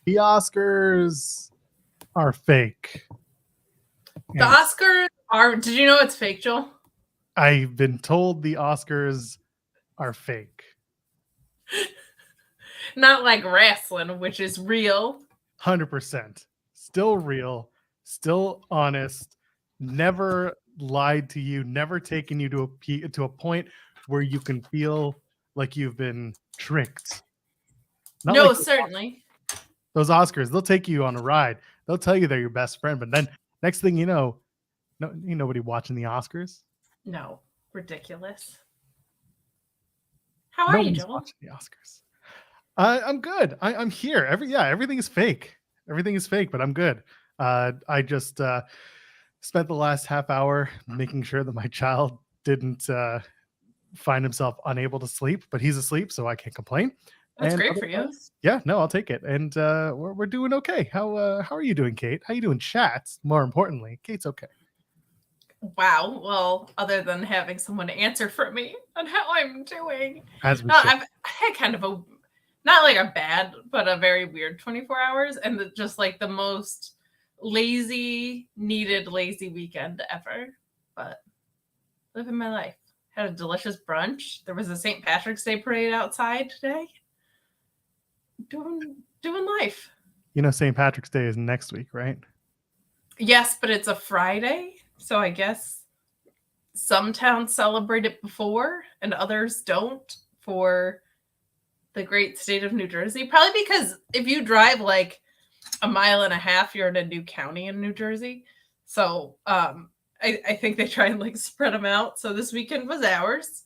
The Oscars are fake. The Oscars are... Did you know it's fake, Joel? I've been told the Oscars are fake. Not like wrestling, which is real. 100%. Still real. Still honest. Never lied to you. Never taken you to a point where you can feel like you've been tricked. Not no, like certainly. Those Oscars, they'll take you on a ride. They'll tell you they're your best friend, but then next thing you know, nobody watching the Oscars. No, ridiculous. How are you, Joel? Watching the Oscars. I'm good. I'm here. Everything is fake. Everything is fake, but I'm good. I just spent the last half hour making sure that my child didn't find himself unable to sleep, but he's asleep, so I can't complain. That's great for you. Yeah, no, I'll take it. And we're doing okay. How are you doing, Kate? How you doing, chats? More importantly, Kate's okay. Wow. Well, other than having someone answer for me on how I'm doing. I've had kind of a, not like a bad, but a very weird 24 hours. And just like the most lazy weekend ever. But living my life. Had a delicious brunch. There was a St. Patrick's Day parade outside today. Doing life. You know, St. Patrick's Day is next week, right? Yes, but it's a Friday. So I guess some towns celebrate it before and others don't for the great state of New Jersey. Probably because if you drive like a mile and a half, you're in a new county in New Jersey. So I think they try and like spread them out. So this weekend was ours.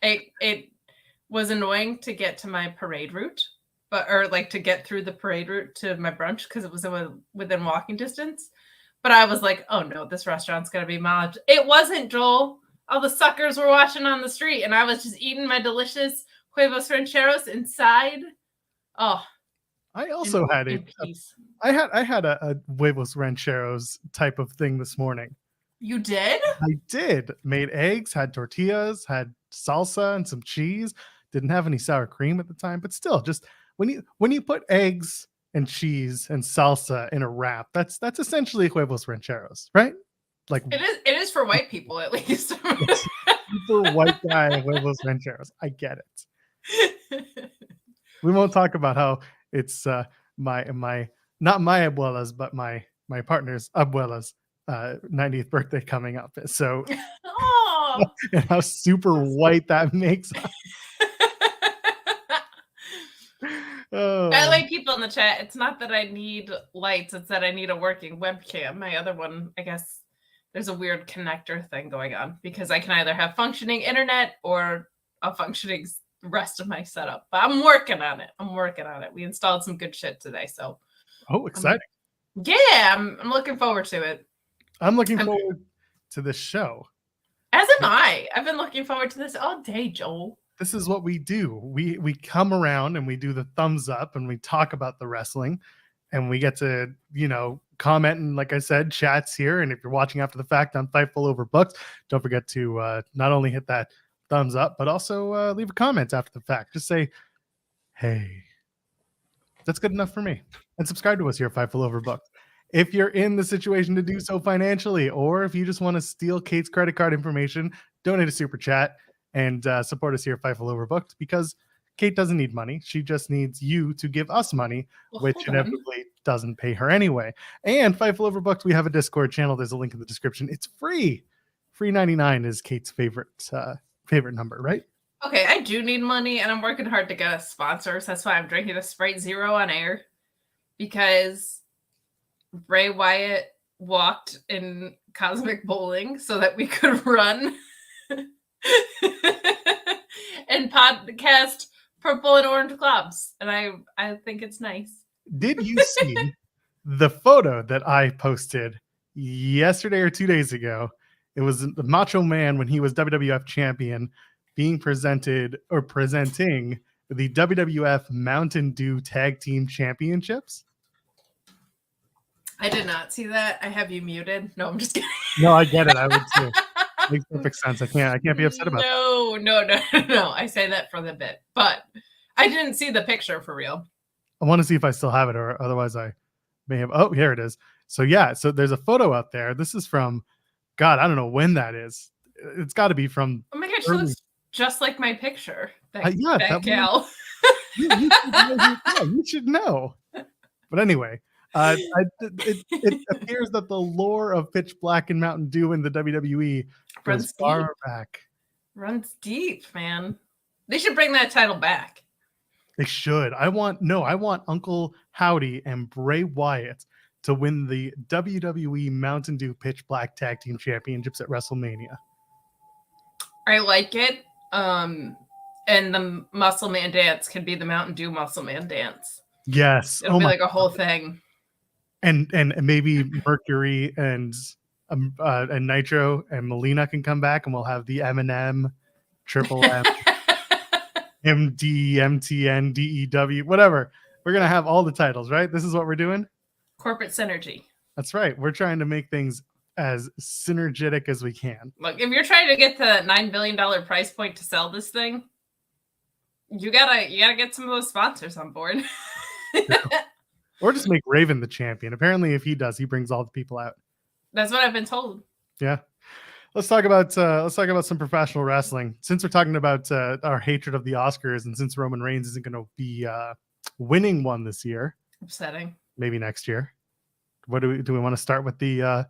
It was annoying to get to my parade route, to get through the parade route to my brunch because it was within walking distance. But I was like, oh no, this restaurant's going to be mileage. It wasn't, Joel. All the suckers were watching on the street and I was just eating my delicious huevos rancheros inside. Oh, I also had a huevos rancheros type of thing this morning. You did? I did. Made eggs, had tortillas, had salsa and some cheese. Didn't have any sour cream at the time, but still, just when you put eggs and cheese and salsa in a wrap, that's essentially huevos rancheros, right? Like it is for white people at least. Super white guy huevos rancheros. I get it. We won't talk about how it's my not my abuela's, but my partner's abuela's 90th birthday coming up. So and how super white that makes us. By the way, people in the chat, it's not that I need lights, it's that I need a working webcam. My other one, I guess there's a weird connector thing going on because I can either have functioning internet or a functioning rest of my setup. But I'm working on it. We installed some good shit today, so. Oh, exciting. I'm looking forward to it. I'm looking forward to this show. As am I. I've been looking forward to this all day, Joel. This is what we do. We come around and we do the thumbs up and we talk about the wrestling and we get to, comment. And like I said, chats here. And if you're watching after the fact on Fightful Overbooked, don't forget to not only hit that thumbs up, but also leave a comment after the fact. Just say, hey, that's good enough for me. And subscribe to us here at Fightful Overbooked. If you're in the situation to do so financially, or if you just want to steal Kate's credit card information, donate a super chat and support us here at Fightful Overbooked, because Kate doesn't need money. She just needs you to give us money, which inevitably doesn't pay her anyway. And Fightful Overbooked, we have a Discord channel. There's a link in the description. It's free. Free 99 is Kate's favorite number, right? Okay, I do need money, and I'm working hard to get us sponsors. That's why I'm drinking a Sprite Zero on air, because Bray Wyatt walked in Cosmic Bowling so that we could run and podcast Purple and Orange Clubs, and I think it's nice. Did you see the photo that I posted yesterday or 2 days ago? It was the Macho Man when he was WWF champion being presenting the WWF Mountain Dew Tag Team Championships. I did not see that. I have you muted. No, I'm just kidding. No, I get it. I would too. Makes perfect sense. I can't be upset about No. I say that for the bit. But I didn't see the picture for real. I want to see if I still have it, or otherwise I may have. Oh, here it is. So yeah, so there's a photo out there. This is from, God, I don't know when that is. It's got to be from. Oh my gosh, she looks just like my picture. That gal. You should know. But anyway, it appears that the lore of Pitch Black and Mountain Dew in the WWE goes far back. Runs deep, man. They should bring that title back. They should. I want Uncle Howdy and Bray Wyatt to win the WWE Mountain Dew Pitch Black Tag Team Championships at WrestleMania. I like it. And the Muscle Man dance can be the Mountain Dew Muscle Man dance. Yes. It'll be like a whole thing. And maybe Mercury and Nitro and Melina can come back, and we'll have the M&M, Triple M, MD, MTN, DEW, whatever. We're going to have all the titles, right? This is what we're doing? Corporate synergy. That's right. We're trying to make things as synergetic as we can. Look, if you're trying to get the $9 billion price point to sell this thing, you gotta get some of those sponsors on board. Or just make Raven the champion. Apparently, if he does, he brings all the people out. That's what I've been told. Yeah. Let's talk about some professional wrestling. Since we're talking about our hatred of the Oscars, and since Roman Reigns isn't going to be winning one this year, upsetting. Maybe next year. What do we want to start with the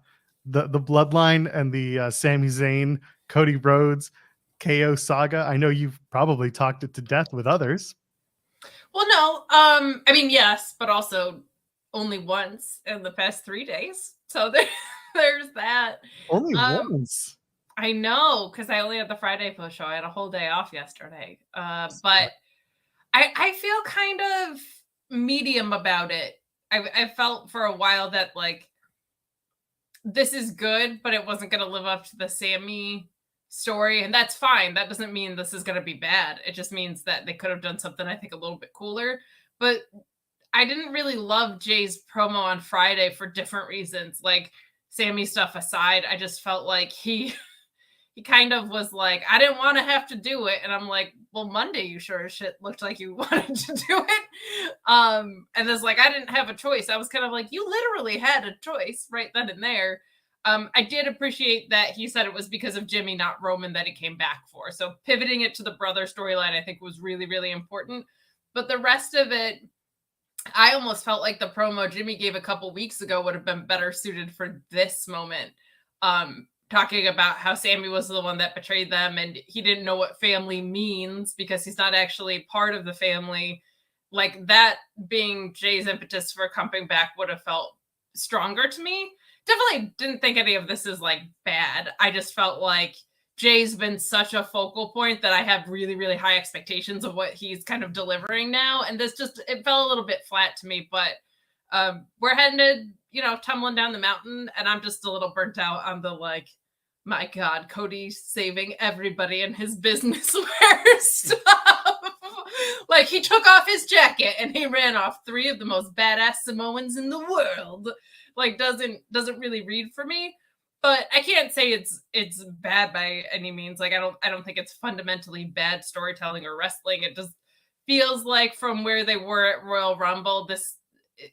Bloodline and the Sami Zayn, Cody Rhodes, KO saga? I know you've probably talked it to death with others. Well, no. I mean, yes, but also only once in the past 3 days. So there's that. Only once. I know, because I only had the Friday post show. I had a whole day off yesterday. But I feel kind of medium about it. I felt for a while that like this is good, but it wasn't going to live up to the Sami story, and that's fine. That doesn't mean this is going to be bad. It just means that they could have done something I think a little bit cooler. But I didn't really love Jay's promo on Friday for different reasons. Like Sami stuff aside, I just felt like he kind of was like, I didn't want to have to do it. And I'm like, well, Monday you sure as shit looked like you wanted to do it. And it's like, I didn't have a choice. I was kind of like, you literally had a choice right then and there. I did appreciate that he said it was because of Jimmy, not Roman, that he came back for. So pivoting it to the brother storyline, I think was really, really important. But the rest of it, I almost felt like the promo Jimmy gave a couple weeks ago would have been better suited for this moment. Talking about how Sami was the one that betrayed them and he didn't know what family means because he's not actually part of the family. Like that being Jay's impetus for coming back would have felt stronger to me. Definitely didn't think any of this is like bad. I just felt like Jay's been such a focal point that I have really, really high expectations of what he's kind of delivering now. And this just, it fell a little bit flat to me, but we're headed, tumbling down the mountain and I'm just a little burnt out on the like, my God, Cody saving everybody in his business wear stuff. Like he took off his jacket and he ran off 3 of the most badass Samoans in the world. Like doesn't really read for me, but I can't say it's bad by any means. Like I don't think it's fundamentally bad storytelling or wrestling. It just feels like from where they were at Royal Rumble, this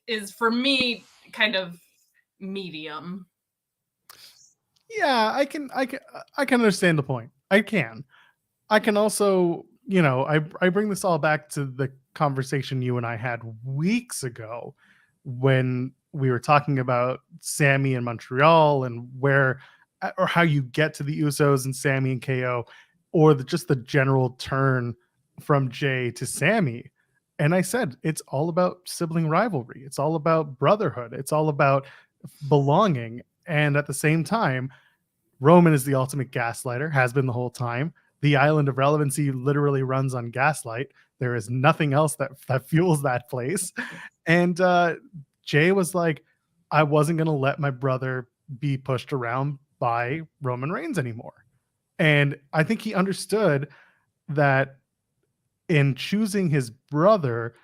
is for me kind of medium. Yeah, I can understand the point. I can also, I bring this all back to the conversation you and I had weeks ago when we were talking about Sami in Montreal and where or how you get to the Usos and Sami and KO, or just the general turn from Jay to Sami. And I said, it's all about sibling rivalry. It's all about brotherhood. It's all about belonging. And at the same time, Roman is the ultimate gaslighter, has been the whole time. The island of relevancy literally runs on gaslight. There is nothing else that fuels that place. And Jay was like, I wasn't going to let my brother be pushed around by Roman Reigns anymore. And I think he understood that in choosing his brother,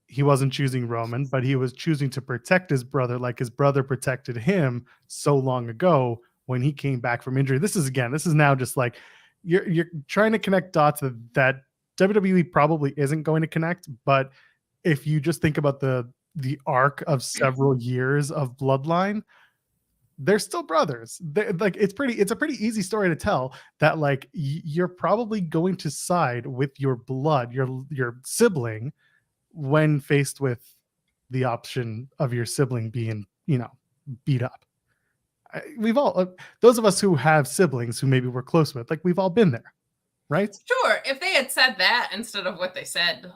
he wasn't choosing Roman, but he was choosing to protect his brother like his brother protected him so long ago when he came back from injury. This is now just like you're trying to connect dots that WWE probably isn't going to connect, but if you just think about the arc of several years of Bloodline, they're still brothers. Like it's a pretty easy story to tell that like you're probably going to side with your blood, your sibling, when faced with the option of your sibling being, beat up. We've all those of us who have siblings who maybe we're close with, like we've all been there, right? Sure, if they had said that instead of what they said,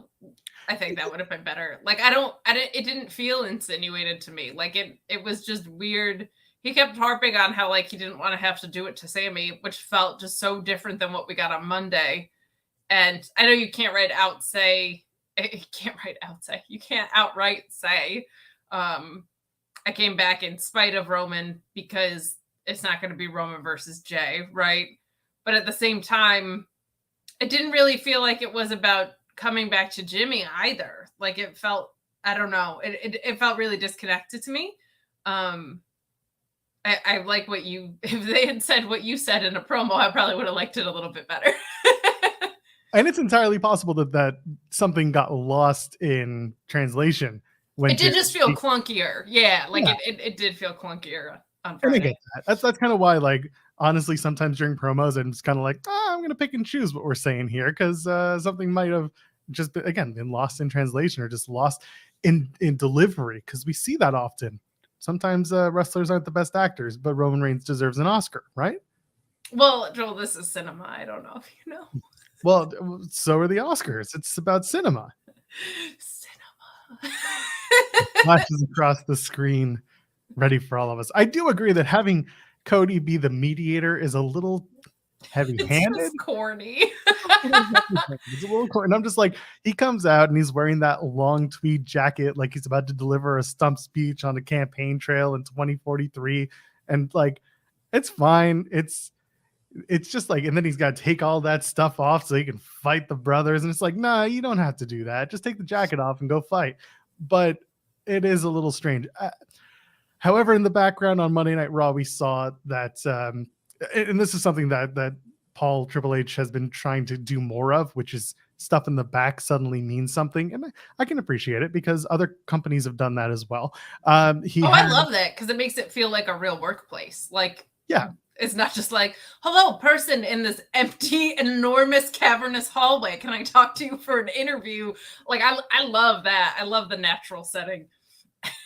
I think that would have been better. Like it didn't feel insinuated to me. Like it was just weird. He kept harping on how like he didn't want to have to do it to Sami, which felt just so different than what we got on Monday. And I know you can't outright say I came back in spite of Roman because it's not going to be Roman versus Jay, right? But at the same time, it didn't really feel like it was about coming back to Jimmy either. Like it felt, I don't know, it felt really disconnected to me. I like what if they had said what you said in a promo, I probably would have liked it a little bit better. And it's entirely possible that something got lost in translation. When it did just feel clunkier. Yeah, like it did feel clunkier on Friday. And I get that. That's kind of why, like, honestly, sometimes during promos, I'm just kind of like, I'm going to pick and choose what we're saying here because something might have just been lost in translation or just lost in delivery, because we see that often. Sometimes wrestlers aren't the best actors, but Roman Reigns deserves an Oscar, right? Well, Joel, this is cinema. I don't know if you know. Well, so are the Oscars. It's about cinema. Flashes across the screen, ready for all of us. I do agree that having Cody be the mediator is a little heavy-handed. It's corny. It's a little corny. And I'm just like, he comes out and he's wearing that long tweed jacket like he's about to deliver a stump speech on a campaign trail in 2043. And like, it's fine. It's just like, and then he's got to take all that stuff off so he can fight the brothers. And it's like, nah, you don't have to do that. Just take the jacket off and go fight. But it is a little strange. However, in the background on Monday Night Raw, we saw that, and this is something that Paul Triple H has been trying to do more of, which is stuff in the back suddenly means something. And I can appreciate it because other companies have done that as well. I love that because it makes it feel like a real workplace. Like, yeah. It's not just like, hello, person in this empty, enormous, cavernous hallway. Can I talk to you for an interview? Like, I love that. I love the natural setting.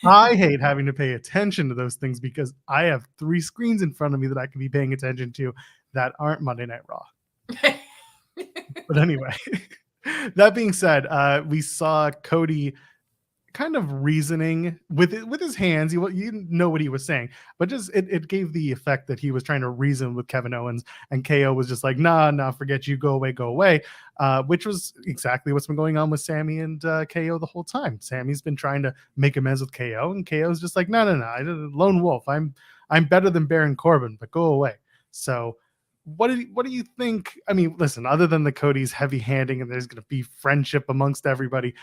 I hate having to pay attention to those things because I have 3 screens in front of me that I could be paying attention to that aren't Monday Night Raw. But anyway, that being said, we saw Cody kind of reasoning with his hands. You didn't know what he was saying, but just it gave the effect that he was trying to reason with Kevin Owens, and KO was just like, nah, forget you, go away, which was exactly what's been going on with Sami and KO the whole time. Sami's been trying to make amends with KO, and KO's just like, no, lone wolf. I'm better than Baron Corbin, but go away. So what do you think? I mean, listen, other than the Cody's heavy handing and there's going to be friendship amongst everybody,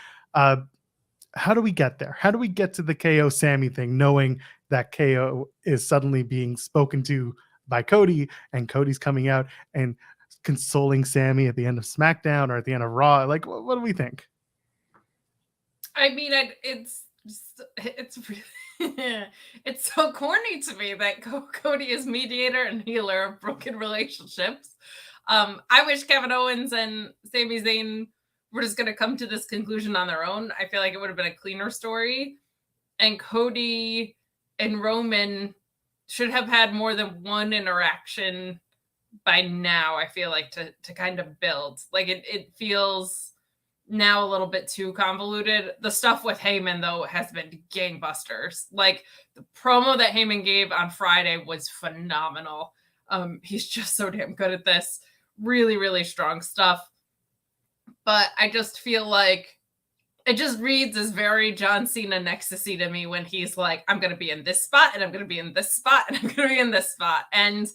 how do we get there? How do we get to the KO Sami thing, knowing that KO is suddenly being spoken to by Cody, and Cody's coming out and consoling Sami at the end of SmackDown or at the end of Raw? Like, what do we think? I mean, it's really, it's so corny to me that Cody is mediator and healer of broken relationships. I wish Kevin Owens and Sami Zayn were just going to come to this conclusion on their own. I feel like it would have been a cleaner story. And Cody and Roman should have had more than one interaction by now, I feel like, to kind of build. Like, it feels now a little bit too convoluted. The stuff with Heyman, though, has been gangbusters. Like, the promo that Heyman gave on Friday was phenomenal. He's just so damn good at this. Really, really strong stuff. But I just feel like it just reads as very John Cena Nexusy to me when he's like, I'm going to be in this spot, and I'm going to be in this spot, and I'm going to be in this spot. And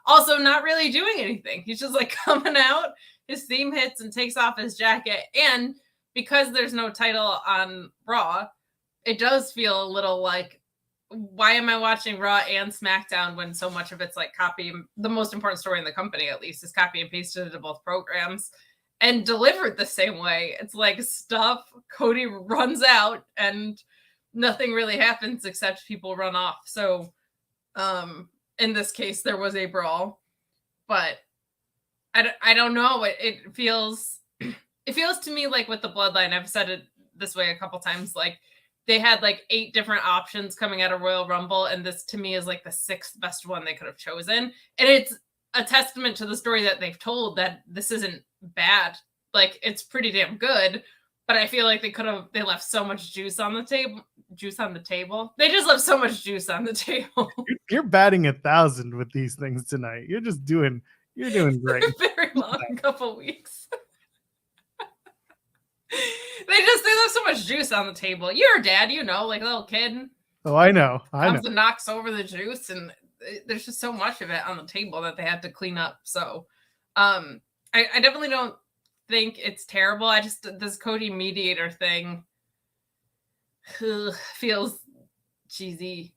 also not really doing anything. He's just like coming out, his theme hits, and takes off his jacket. And because there's no title on Raw, it does feel a little like, why am I watching Raw and SmackDown when so much of it's like copy? The most important story in the company, at least, is copy and pasted into both programs. and delivered the same way. It's like stuff, Cody runs out and nothing really happens except people run off. So in this case, there was a brawl, but I don't know. It feels to me like with the Bloodline, I've said it this way a couple times, like they had like 8 different options coming out of Royal Rumble, and this to me is like the 6th best one they could have chosen. And it's a testament to the story that they've told that this isn't bad. Like it's pretty damn good, but I feel like they left so much juice on the table. They just left so much juice on the table. You're batting 1,000 with these things tonight. You're doing great. Very long couple weeks. They left so much juice on the table. You're a dad, like a little kid. Oh, I know. Comes and knocks over the juice, and there's just so much of it on the table that they had to clean up. So, I definitely don't think it's terrible. I just this Cody mediator thing feels cheesy,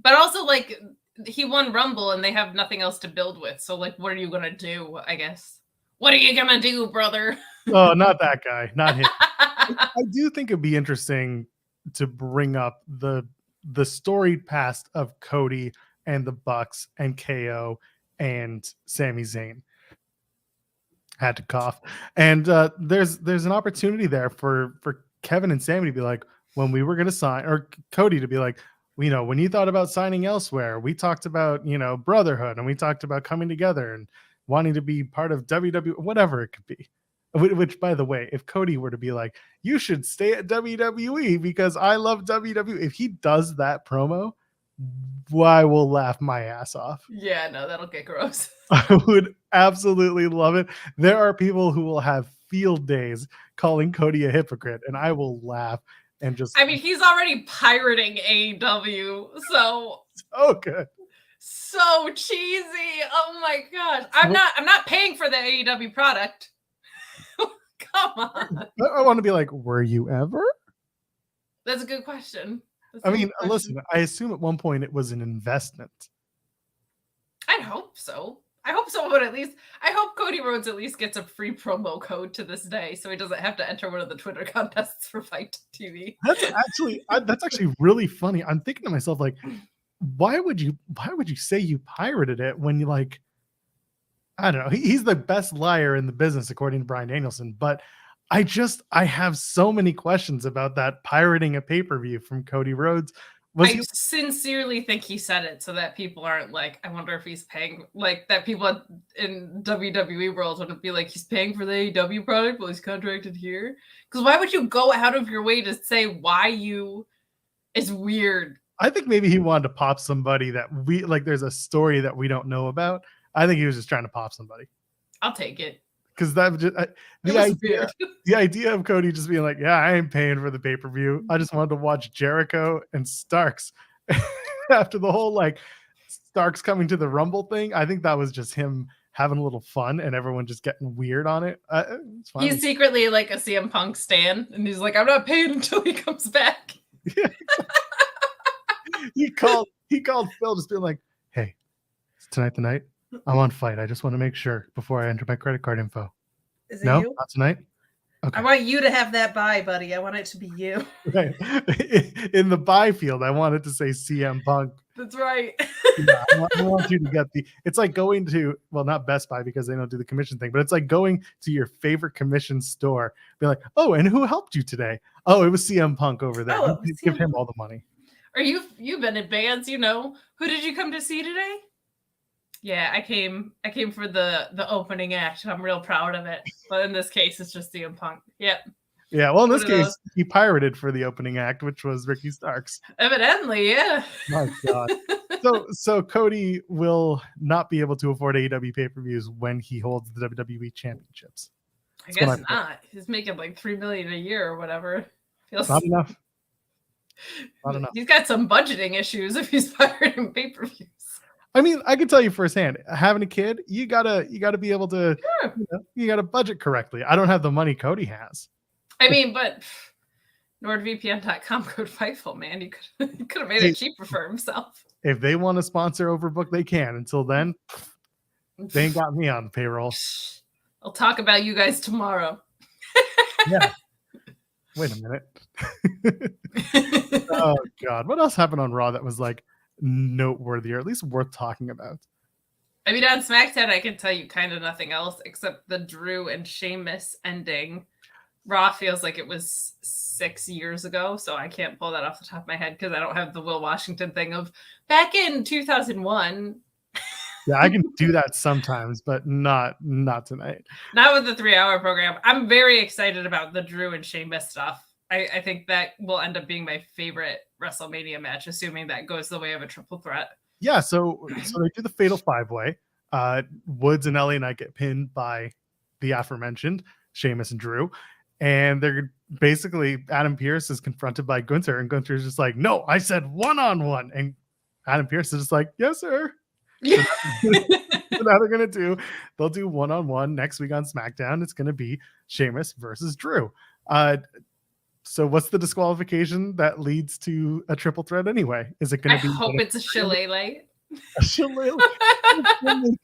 but also like he won Rumble and they have nothing else to build with. So like, what are you gonna do? I guess. What are you gonna do, brother? Oh, not that guy, not him. I do think it'd be interesting to bring up the storied past of Cody and the Bucks and KO and Sami Zayn. Had to cough. And there's an opportunity there for Kevin and Sami to be like, when we were going to sign, or Cody to be like, when you thought about signing elsewhere, we talked about, brotherhood, and we talked about coming together and wanting to be part of WWE, whatever it could be. Which, by the way, if Cody were to be like, you should stay at WWE because I love WWE, if he does that promo, I will laugh my ass off. Yeah, no, that'll get gross. I would absolutely love it. There are people who will have field days calling Cody a hypocrite, and I will laugh and just. I mean, he's already pirating AEW, so good, so cheesy. Oh my gosh, I'm not paying for the AEW product. Come on. I want to be like, were you ever? That's a good question. Listen, I assume at one point it was an investment. I hope so. But at least I hope Cody Rhodes at least gets a free promo code to this day, so he doesn't have to enter one of the Twitter contests for Fight TV. That's actually really funny. I'm thinking to myself, like, why would you say you pirated it when you like? I don't know. He's the best liar in the business, according to Bryan Danielson. But I have so many questions about that pirating a pay-per-view from Cody Rhodes. I sincerely think he said it so that people aren't like, I wonder if he's paying, like that people in WWE world wouldn't be like, he's paying for the AEW product, but he's contracted here. Because why would you go out of your way to say why you is weird? I think maybe he wanted to pop somebody that there's a story that we don't know about. I think he was just trying to pop somebody. I'll take it. Because the idea of Cody just being like, yeah, I ain't paying for the pay-per-view. I just wanted to watch Jericho and Starks after the whole like Starks coming to the Rumble thing. I think that was just him having a little fun and everyone just getting weird on it. It's fine. He's secretly like a CM Punk stan, and he's like, I'm not paying until he comes back. Yeah. he called Phil just being like, hey, is tonight the night? I'm on Fight. I just want to make sure before I enter my credit card info. Is it no, you? Not tonight. Okay. I want you to have that bye, buddy. I want it to be you. Right. In the buy field, I wanted to say CM Punk. That's right. Yeah, I want you to get it's like going to, well, not Best Buy because they don't do the commission thing, but it's like going to your favorite commission store. Be like, oh, and who helped you today? Oh, it was CM Punk over there. Oh, give him all the money. Or you've been in bands, Who did you come to see today? Yeah, I came for the opening act. I'm real proud of it. But in this case, it's just CM Punk. Yep. Yeah, well, in this case, he pirated for the opening act, which was Ricky Starks. Evidently, yeah. My God. So Cody will not be able to afford AEW pay-per-views when he holds the WWE championships. I guess not. He's making like $3 million a year or whatever. Feels not enough. Not enough. He's got some budgeting issues if he's pirating pay-per-views. I mean, I can tell you firsthand, having a kid, you gotta be able to, sure. You gotta budget correctly. I don't have the money Cody has. I mean, but NordVPN.com code Fightful, man. He could have made it cheaper for himself. If they want to sponsor Overbooked, they can. Until then, they ain't got me on the payroll. I'll talk about you guys tomorrow. Yeah. Wait a minute. Oh God, what else happened on Raw that was like noteworthy or at least worth talking about? I mean, on SmackDown, I can tell you kind of nothing else except the Drew and Sheamus ending. Raw feels like it was 6 years ago, so I can't pull that off the top of my head because I don't have the Will Washington thing of back in 2001. Yeah, I can do that sometimes, but not tonight. Not with the 3-hour program. I'm very excited about the Drew and Sheamus stuff. I think that will end up being my favorite WrestleMania match, assuming that goes the way of a triple threat. Yeah, so they do the Fatal 5-Way. Woods and LA Knight get pinned by the aforementioned Sheamus and Drew. And they're basically, Adam Pearce is confronted by Gunther, and Gunther's just like, no, I said one-on-one. And Adam Pearce is just like, yes, sir. Yeah. So now they'll do one-on-one next week on SmackDown. It's going to be Sheamus versus Drew. So what's the disqualification that leads to a triple threat anyway? Is it going to be? I hope it's a shillelagh. A shillelagh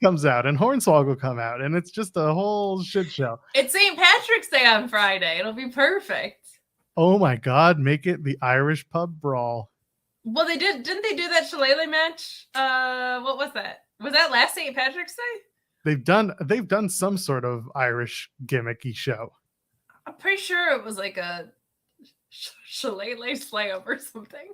comes out and Hornswoggle will come out and it's just a whole shit show. It's St. Patrick's Day on Friday. It'll be perfect. Oh my God, make it the Irish pub brawl. Well, didn't they do that shillelagh match? What was that? Was that last St. Patrick's Day? They've done some sort of Irish gimmicky show. I'm pretty sure it was like a shillelagh slam or something.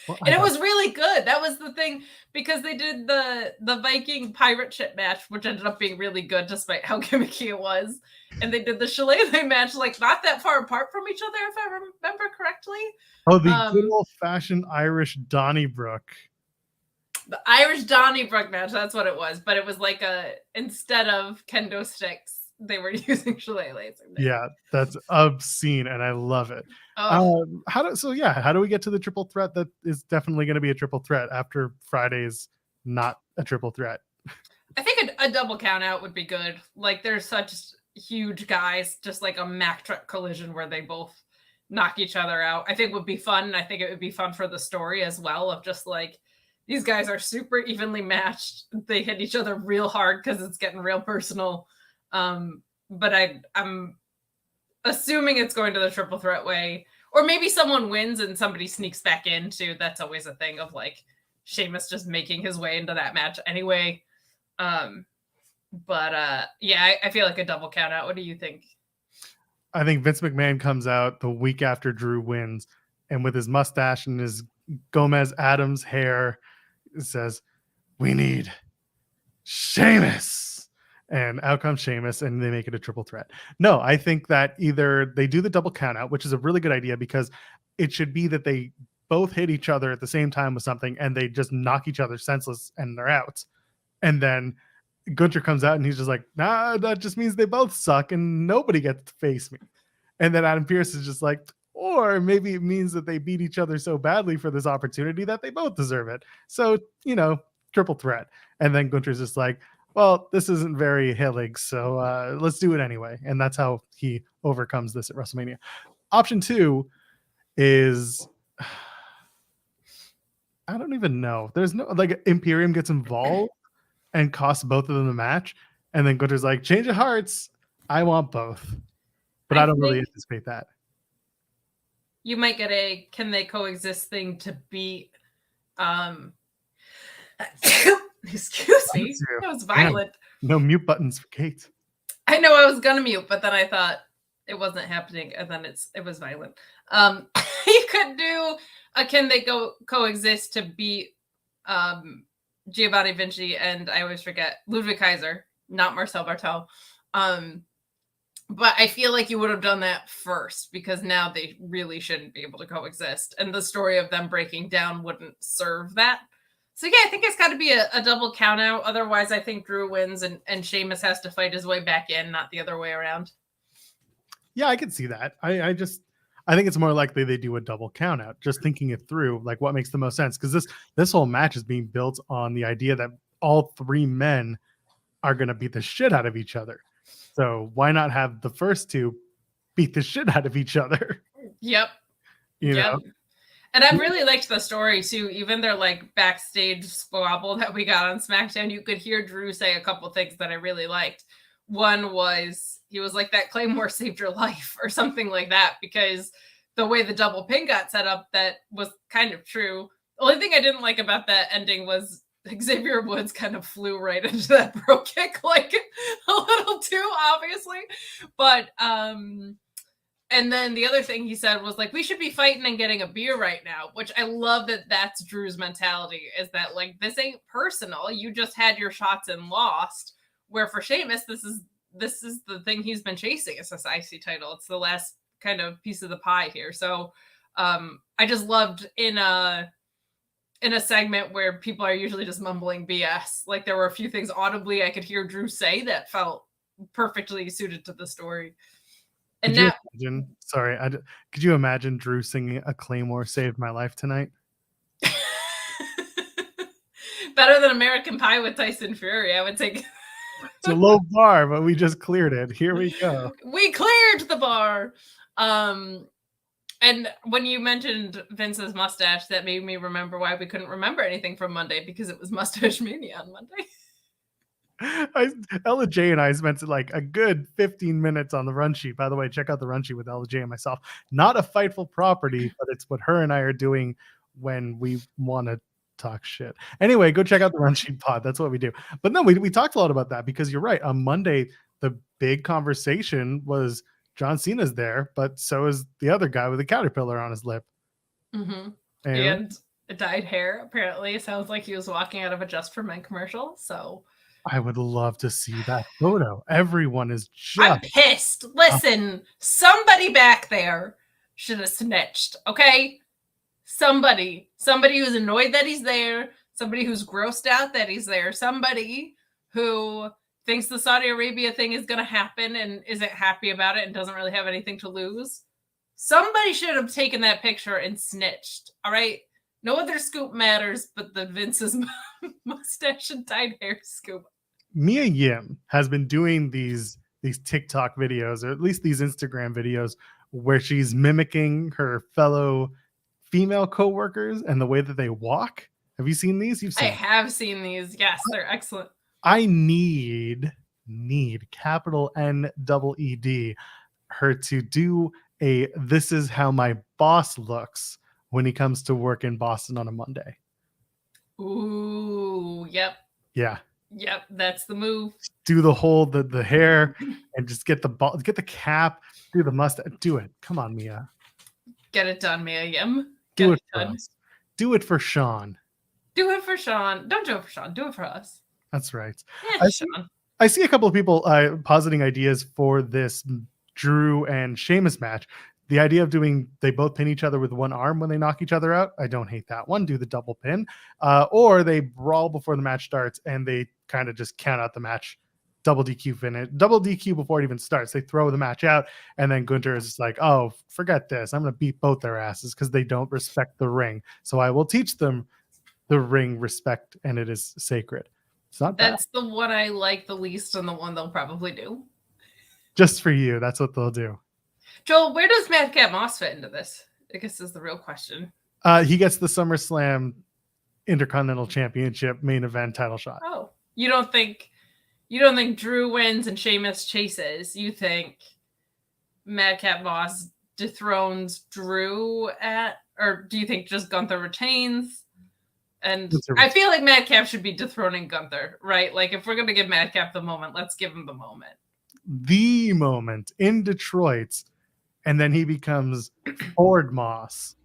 Well, and it was really good. That was the thing, because they did the Viking pirate ship match, which ended up being really good despite how gimmicky it was. And they did the shillelagh match like not that far apart from each other, if I remember correctly. Oh, the good old-fashioned Irish Donnybrook. The Irish Donnybrook match, that's what it was. But it was like instead of kendo sticks, they were using shillelaghs. Yeah, that's obscene, and I love it. Oh. How do we get to the triple threat that is definitely going to be a triple threat after Friday's not a triple threat? I think a double count out would be good. Like, there's such huge guys, just like a Mack truck collision where they both knock each other out. I think would be fun. I think it would be fun for the story as well, of just like, these guys are super evenly matched. They hit each other real hard because it's getting real personal. But I'm assuming it's going to the triple threat way, or maybe someone wins and somebody sneaks back in too. That's always a thing of like Sheamus just making his way into that match anyway. Yeah, I feel like a double count out. What do you think? I think Vince McMahon comes out the week after Drew wins, and with his mustache and his Gomez Adams hair, says, "We need Sheamus." And out comes Sheamus, and they make it a triple threat. No, I think that either they do the double count out, which is a really good idea, because it should be that they both hit each other at the same time with something and they just knock each other senseless and they're out. And then Gunther comes out and he's just like, nah, that just means they both suck and nobody gets to face me. And then Adam Pearce is just like, or maybe it means that they beat each other so badly for this opportunity that they both deserve it. So, triple threat. And then Gunther's just like, well, this isn't very hillig, so let's do it anyway. And that's how he overcomes this at WrestleMania. Option 2 is, I don't even know. There's no, like, Imperium gets involved and costs both of them the match. And then Gunther's like, change of hearts. I want both. But I don't really anticipate that. You might get a can they coexist thing to beat excuse me. That was violent. No mute buttons for Kate. I know I was gonna mute, but then I thought it wasn't happening, and then it was violent. You could do a can they coexist to beat Giovanni Vinci, and I always forget Ludwig Kaiser, not Marcel Bartel. But I feel like you would have done that first, because now they really shouldn't be able to coexist, and the story of them breaking down wouldn't serve that. So yeah, I think it's got to be a double count out. Otherwise, I think Drew wins and Sheamus has to fight his way back in, not the other way around. Yeah, I can see that. I think it's more likely they do a double count out, just thinking it through, like what makes the most sense. Because this whole match is being built on the idea that all three men are going to beat the shit out of each other. So why not have the first two beat the shit out of each other? Yep. You know? And I really liked the story too. Even their like backstage squabble that we got on SmackDown, you could hear Drew say a couple things that I really liked. One was, he was like, that Claymore saved your life or something like that, because the way the double pin got set up, that was kind of true. The only thing I didn't like about that ending was Xavier Woods kind of flew right into that bro kick, like a little too obviously. But and then the other thing he said was like, we should be fighting and getting a beer right now, which I love that that's Drew's mentality, is that like, this ain't personal. You just had your shots and lost. Where for Sheamus, this is the thing he's been chasing. It's this IC title. It's the last kind of piece of the pie here. So I just loved in a segment where people are usually just mumbling BS. Like, there were a few things audibly I could hear Drew say that felt perfectly suited to the story. And Could you now, imagine? Sorry, could you imagine Drew singing "A Claymore Saved My Life" tonight? better than American Pie with Tyson Fury, I would take. It's a low bar, but we just cleared it. Here we go. We cleared the bar. And when you mentioned Vince's mustache, that made me remember why we couldn't remember anything from Monday, because it was Mustache Mania on Monday. Ella J and I spent like a good 15 minutes on the run sheet. By the way, check out the run sheet with Ella J and myself. Not a Fightful property, but it's what her and I are doing when we want to talk shit. Anyway, go check out the run sheet pod. That's what we do. But no, we talked a lot about that, because you're right. On Monday, the big conversation was John Cena's there, but so is the other guy with a caterpillar on his lip. Mm-hmm. And dyed hair, apparently. Sounds like he was walking out of a Just for Men commercial. So I would love to see that photo. Everyone is just... I'm pissed. Listen, somebody back there should have snitched, okay? Somebody who's annoyed that he's there, somebody who's grossed out that he's there, somebody who thinks the Saudi Arabia thing is going to happen and isn't happy about it and doesn't really have anything to lose. Somebody should have taken that picture and snitched, all right? No other scoop matters but the Vince's mustache and dyed hair scoop. Mia Yim has been doing these TikTok videos, or at least these Instagram videos, where she's mimicking her fellow female coworkers and the way that they walk. Have you seen these? I have seen these. Yes, they're excellent. I need capital NEED her to do a "This is how my boss looks" when he comes to work in Boston on a Monday. Ooh, yep. Yeah. Yep, that's the move. Do the whole the hair and just get the cap, do the mustache, do it. Come on, Mia. Get it done, Mia Yim. Do it for us. Do it for Sean. Do it for Sean. Don't do it for Sean. Do it for us. That's right. Yeah, Sean. I see a couple of people positing ideas for this Drew and Sheamus match. The idea of they both pin each other with one arm when they knock each other out. I don't hate that one. Do the double pin. Or they brawl before the match starts and they kind of just count out the match. Double DQ finish. Double DQ before it even starts. They throw the match out and then Gunther is just like, oh, forget this. I'm going to beat both their asses because they don't respect the ring. So I will teach them the ring respect and it is sacred. It's not bad. That's the one I like the least and the one they'll probably do. Just for you. That's what they'll do. Joel, where does Madcap Moss fit into this? I guess is the real question. He gets the SummerSlam Intercontinental Championship main event title shot. Oh, you don't think Drew wins and Sheamus chases? You think Madcap Moss dethrones Drew or do you think just Gunther retains? And I feel like Madcap should be dethroning Gunther, right? Like if we're going to give Madcap the moment, let's give him the moment. The moment in Detroit. And then he becomes Ford Moss.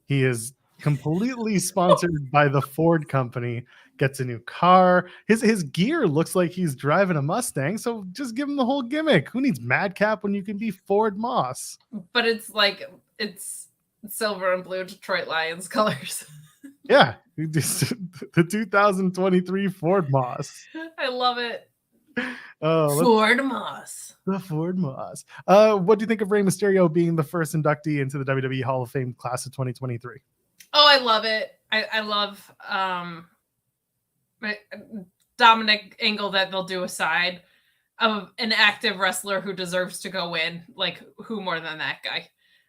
He is completely sponsored by the Ford company, gets a new car. His gear looks like he's driving a Mustang, so just give him the whole gimmick. Who needs Madcap when you can be Ford Moss? But it's silver and blue Detroit Lions colors. Yeah, the 2023 Ford Moss. I love it. Ford Moss. The Ford Moss. What do you think of Rey Mysterio being the first inductee into the WWE Hall of Fame class of 2023? Oh, I love it. I love Dominic Angle that they'll do a side of an active wrestler who deserves to go in. Like, who more than that guy?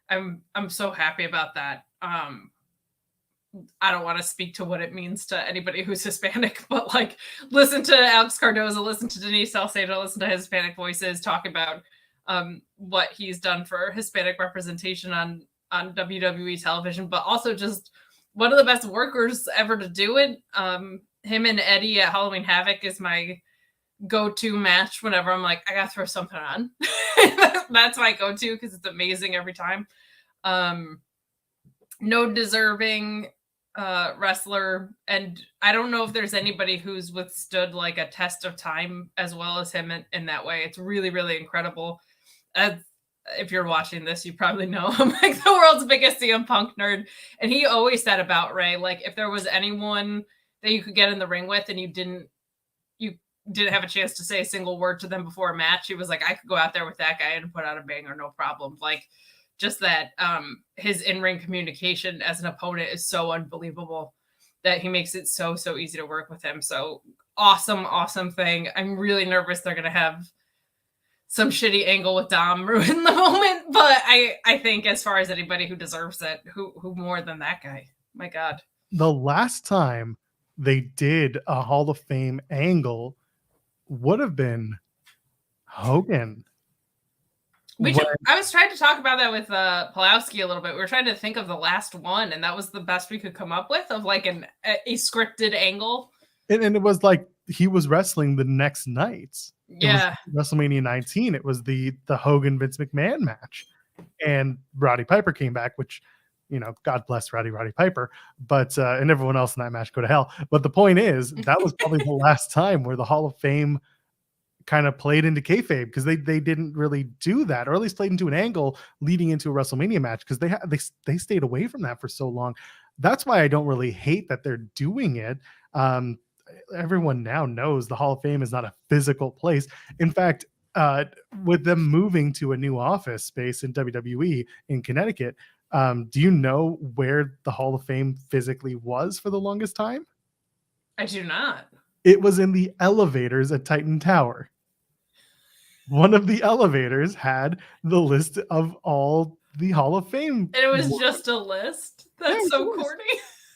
I'm so happy about that. I don't want to speak to what it means to anybody who's Hispanic, but like listen to Alex Cardoza, listen to Denise Salcedo, listen to Hispanic voices talk about what he's done for Hispanic representation on WWE television, but also just one of the best workers ever to do it. Him and Eddie at Halloween Havoc is my go-to match whenever I'm like, I gotta throw something on. That's my go-to because it's amazing every time. No deserving wrestler, and I don't know if there's anybody who's withstood like a test of time as well as him in that way. It's really, really incredible. If you're watching this, you probably know I'm like the world's biggest CM Punk nerd, and he always said about Ray, like if there was anyone that you could get in the ring with and you didn't have a chance to say a single word to them before a match, he was like, I could go out there with that guy and put out a banger, no problem. Like just that his in-ring communication as an opponent is so unbelievable that he makes it so easy to work with him. So awesome thing. I'm really nervous they're gonna have some shitty angle with Dom ruin the moment, but I think as far as anybody who deserves it, who more than that guy? My God. The last time they did a Hall of Fame angle would have been Hogan. I was trying to talk about that with Pulowski a little bit. We were trying to think of the last one, and that was the best we could come up with of like a scripted angle. And it was like he was wrestling the next night. Yeah. WrestleMania 19. It was the Hogan Vince McMahon match. And Roddy Piper came back, which, you know, God bless Roddy Piper, but and everyone else in that match go to hell. But the point is, that was probably the last time where the Hall of Fame kind of played into kayfabe, because they didn't really do that, or at least played into an angle leading into a WrestleMania match, because they stayed away from that for so long. That's why I don't really hate that they're doing it. Everyone now knows the Hall of Fame is not a physical place. In fact, with them moving to a new office space in WWE in Connecticut, do you know where the Hall of Fame physically was for the longest time? I do not. It was in the elevators at Titan Tower. One of the elevators had the list of all the Hall of Fame. And it was just a list? That's so corny.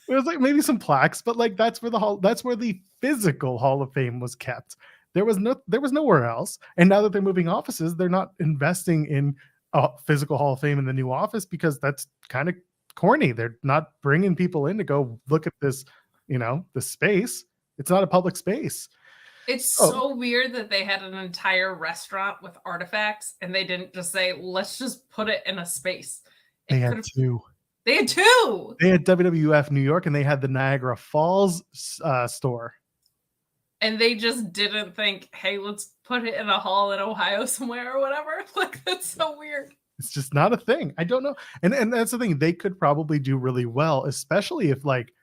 It was like maybe some plaques, but like that's where the physical Hall of Fame was kept. There was nowhere else. And now that they're moving offices, they're not investing in a physical Hall of Fame in the new office, because that's kind of corny. They're not bringing people in to go look at this, you know, the space. It's not a public space. It's so weird that they had an entire restaurant with artifacts and they didn't just say, let's just put it in a space. They had two. They had two. They had WWF New York, and they had the Niagara Falls store. And they just didn't think, hey, let's put it in a hall in Ohio somewhere or whatever. Like, that's so weird. It's just not a thing. I don't know. And that's the thing. They could probably do really well, especially if, like,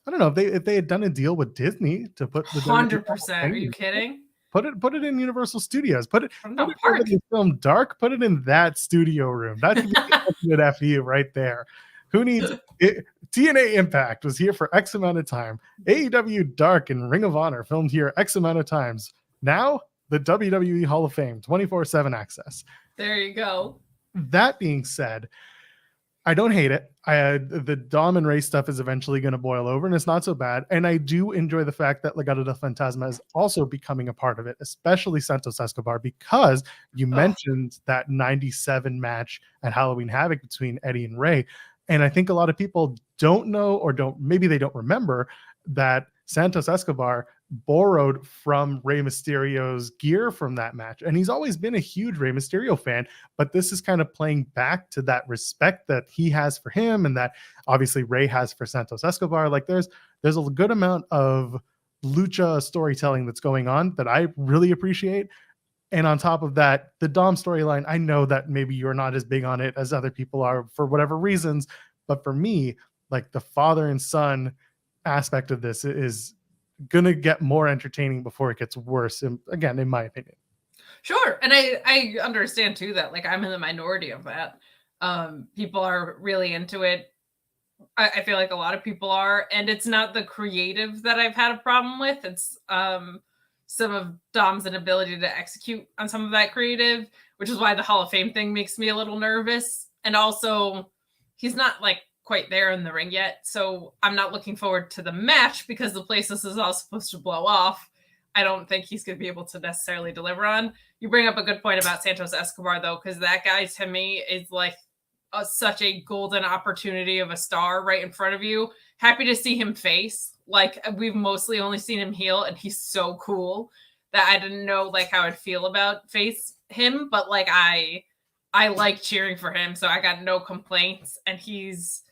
I don't know, if they had done a deal with Disney to put the 100%. Are you kidding? Put it in Universal Studios. Put it in the film Dark. Put it in that studio room. That could be the ultimate FU right there. Who needs it? TNA Impact was here for X amount of time. AEW Dark and Ring of Honor filmed here X amount of times. Now the WWE Hall of Fame, 24/7 access. There you go. That being said, I don't hate it. The Dom and Ray stuff is eventually going to boil over, and it's not so bad. And I do enjoy the fact that Legado del Fantasma is also becoming a part of it, especially Santos Escobar, because you mentioned that 97 match at Halloween Havoc between Eddie and Ray. And I think a lot of people don't know, or maybe they don't remember, that Santos Escobar borrowed from Rey Mysterio's gear from that match. And he's always been a huge Rey Mysterio fan, but this is kind of playing back to that respect that he has for him, and that obviously Rey has for Santos Escobar. Like there's a good amount of lucha storytelling that's going on that I really appreciate. And on top of that, the Dom storyline, I know that maybe you're not as big on it as other people are for whatever reasons, but for me, like the father and son aspect of this is gonna get more entertaining before it gets worse. And again, in my opinion. Sure. And I understand too that like I'm in the minority of that. People are really into it. I feel like a lot of people are, and it's not the creative that I've had a problem with. It's some of Dom's inability to execute on some of that creative, which is why the Hall of Fame thing makes me a little nervous. And also, he's not like quite there in the ring yet. So I'm not looking forward to the match because the place this is all supposed to blow off, I don't think he's going to be able to necessarily deliver on. You bring up a good point about Santos Escobar, though, because that guy, to me, is like such a golden opportunity of a star right in front of you. Happy to see him face. Like, we've mostly only seen him heel, and he's so cool that I didn't know like how I'd feel about face him, but like I like cheering for him, so I got no complaints. And he's,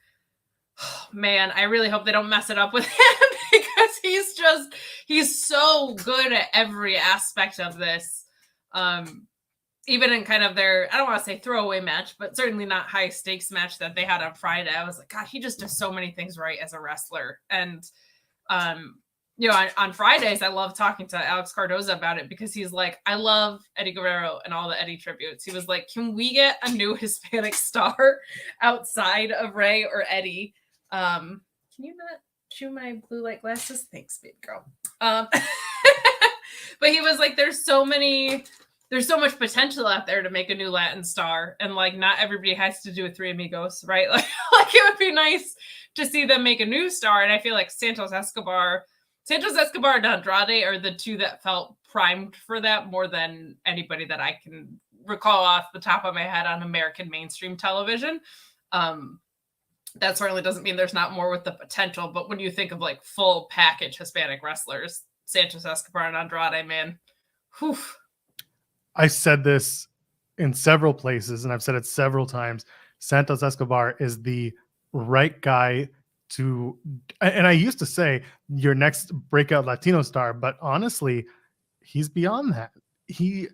man, I really hope they don't mess it up with him because he's so good at every aspect of this. Even in kind of their, I don't want to say throwaway match, but certainly not high stakes match that they had on Friday. I was like, God, he just does so many things right as a wrestler. And, you know, on Fridays, I love talking to Alex Cardoza about it because he's like, I love Eddie Guerrero and all the Eddie tributes. He was like, can we get a new Hispanic star outside of Ray or Eddie? Can you not chew my blue light glasses? Thanks, baby girl. But he was like, there's so much potential out there to make a new Latin star. And like, not everybody has to do a Three Amigos, right? Like it would be nice to see them make a new star. And I feel like Santos Escobar and Andrade are the two that felt primed for that more than anybody that I can recall off the top of my head on American mainstream television. That certainly doesn't mean there's not more with the potential, but when you think of like full package Hispanic wrestlers, Santos Escobar and Andrade, man, whew. I said this in several places, and I've said it several times. Santos Escobar is the right guy to, and I used to say your next breakout Latino star, but honestly, he's beyond that. His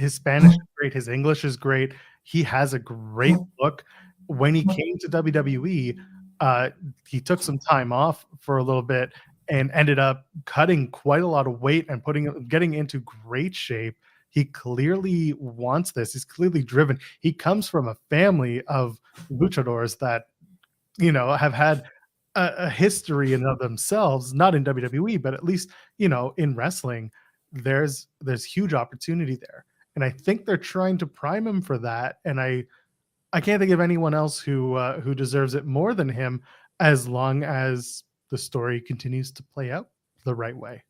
Spanish is great, his English is great. He has a great look. When he came to WWE, he took some time off for a little bit and ended up cutting quite a lot of weight and getting into great shape. He clearly wants this. He's clearly driven. He comes from a family of luchadors that, you know, have had a history in and of themselves, not in WWE, but at least, you know, in wrestling, there's huge opportunity there. And I think they're trying to prime him for that. And I can't think of anyone else who deserves it more than him, as long as the story continues to play out the right way.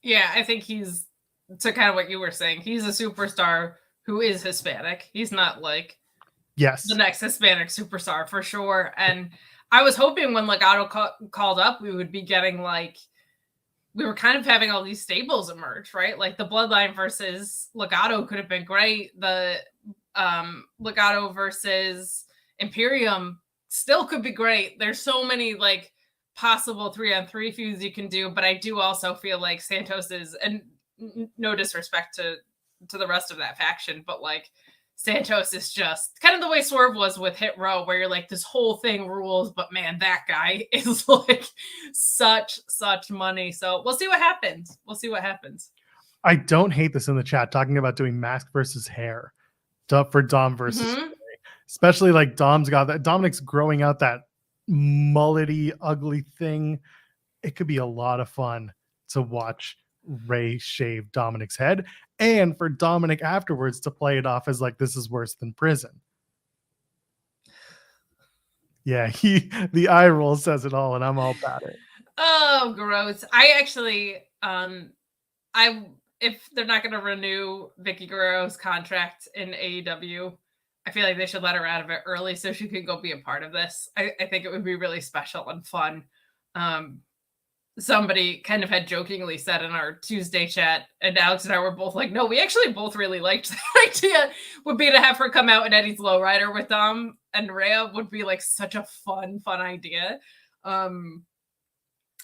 Yeah, I think he's, to kind of what you were saying, he's a superstar who is Hispanic. He's not like the next Hispanic superstar for sure. And I was hoping when Legado called up, we would be getting like, we were kind of having all these stables emerge, right? Like the Bloodline versus Legado could have been great. The Legado versus Imperium still could be great. There's so many like possible 3-on-3 feuds you can do, but I do also feel like Santos is, and no disrespect to the rest of that faction, but like Santos is just kind of the way Swerve was with Hit Row, where you're like, this whole thing rules, but man, that guy is like such money. So we'll see what happens. I don't hate this in the chat, talking about doing mask versus hair for Dom versus especially like Dom's got that. Dominic's growing out that mullety, ugly thing. It could be a lot of fun to watch Ray shave Dominic's head, and for Dominic afterwards to play it off as like, this is worse than prison. Yeah, the eye roll says it all, and I'm all about it. Oh, gross. I actually, if they're not going to renew Vicky Guerrero's contract in AEW, I feel like they should let her out of it early so she could go be a part of this. I think it would be really special and fun. Somebody kind of had jokingly said in our Tuesday chat, and Alex and I were both like, no, we actually both really liked that idea, would be to have her come out in Eddie's Lowrider with Dom and Rhea. Would be like such a fun idea.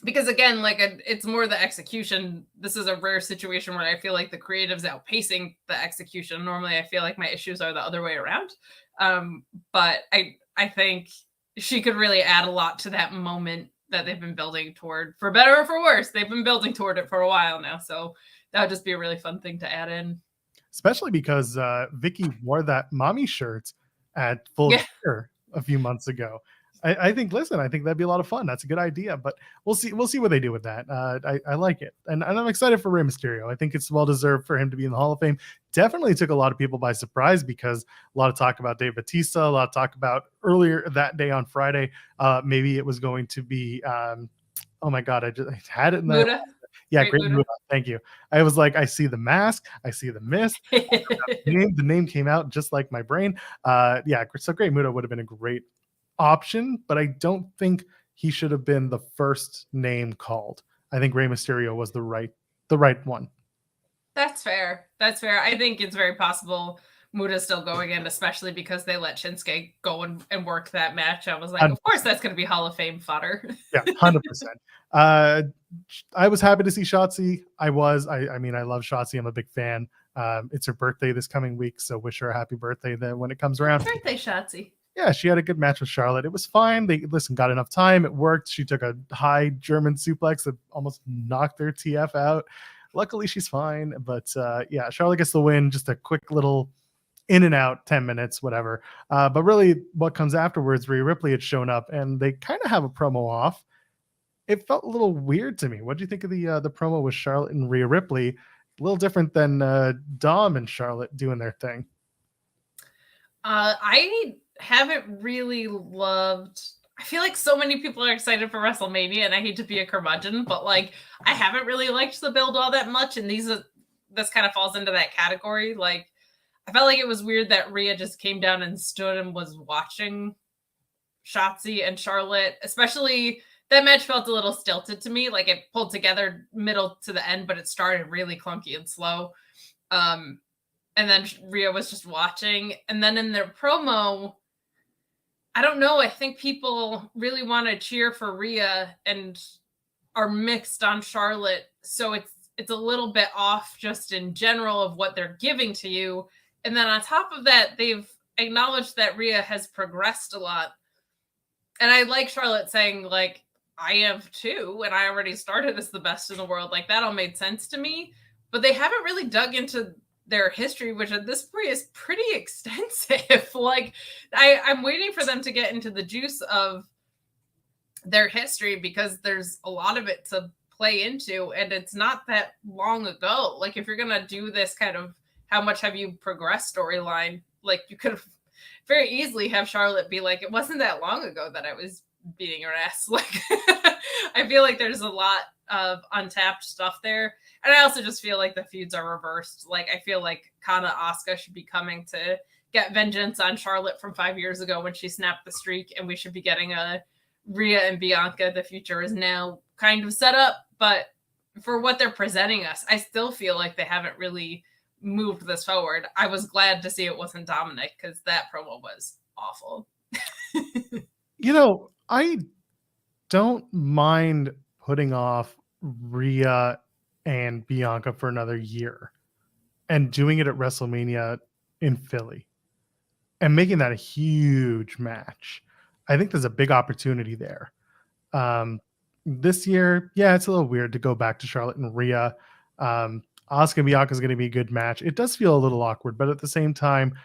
Because again, like it's more the execution. This is a rare situation where I feel like the creative's outpacing the execution. Normally I feel like my issues are the other way around. But I think she could really add a lot to that moment that they've been building toward, for better or for worse. They've been building toward it for a while now. So that would just be a really fun thing to add in. Especially because Vicky wore that mommy shirt at Full Gear a few months ago. I think that'd be a lot of fun. That's a good idea, but we'll see what they do with that. I like it, and I'm excited for Rey Mysterio. I think it's well deserved for him to be in the Hall of Fame. Definitely took a lot of people by surprise because a lot of talk about Dave Bautista, a lot of talk about earlier that day on Friday. Maybe it was going to be oh my god, I had it in there. Yeah, Great Muta. Thank you. I was like, I see the mask, I see the mist. The name came out just like my brain. Yeah, so Great Muta would have been a great option, but I don't think he should have been the first name called. I think Rey Mysterio was the right one. That's fair. I think it's very possible Muta's still going in, especially because they let Shinsuke go and work that match. I was like, 100%. Of course that's going to be Hall of Fame fodder. Yeah, 100%. I was happy to see Shotzi. I mean, I love Shotzi. I'm a big fan. It's her birthday this coming week, so wish her a happy birthday then when it comes around. Happy birthday, Shotzi. Yeah, she had a good match with Charlotte. It was fine. They got enough time. It worked. She took a high German suplex that almost knocked their TF out. Luckily, she's fine. But yeah, Charlotte gets the win. Just a quick little in and out, 10 minutes, whatever. But really, what comes afterwards, Rhea Ripley had shown up, and they kind of have a promo off. It felt a little weird to me. What do you think of the promo with Charlotte and Rhea Ripley? A little different than Dom and Charlotte doing their thing. I haven't really loved. I feel like so many people are excited for WrestleMania, and I hate to be a curmudgeon, but like I haven't really liked the build all that much, and this kind of falls into that category. Like I felt like it was weird that Rhea just came down and stood and was watching Shotzi and Charlotte, especially. That match felt a little stilted to me. Like it pulled together middle to the end, but it started really clunky and slow. And then Rhea was just watching. And then in their promo, I don't know. I think people really want to cheer for Rhea and are mixed on Charlotte. So it's a little bit off just in general of what they're giving to you. And then on top of that, they've acknowledged that Rhea has progressed a lot. And I like Charlotte saying like, I have too, and I already started as the best in the world. Like that all made sense to me, but they haven't really dug into their history, which at this point is pretty extensive. Like I'm waiting for them to get into the juice of their history because there's a lot of it to play into, and it's not that long ago. Like if you're gonna do this kind of how much have you progressed storyline, like you could very easily have Charlotte be like, it wasn't that long ago that I was beating her ass. Like I feel like there's a lot of untapped stuff there, and I also just feel like the feuds are reversed. Like I feel like Kana Asuka should be coming to get vengeance on Charlotte from 5 years ago when she snapped the streak, and we should be getting a Rhea and Bianca. The future is now kind of set up, but for what they're presenting us, I still feel like they haven't really moved this forward. I was glad to see it wasn't Dominic because that promo was awful. You know, I don't mind putting off Rhea and Bianca for another year and doing it at WrestleMania in Philly and making that a huge match. I think there's a big opportunity there. This year, yeah, it's a little weird to go back to Charlotte and Rhea. Asuka and Bianca is going to be a good match. It does feel a little awkward, but at the same time,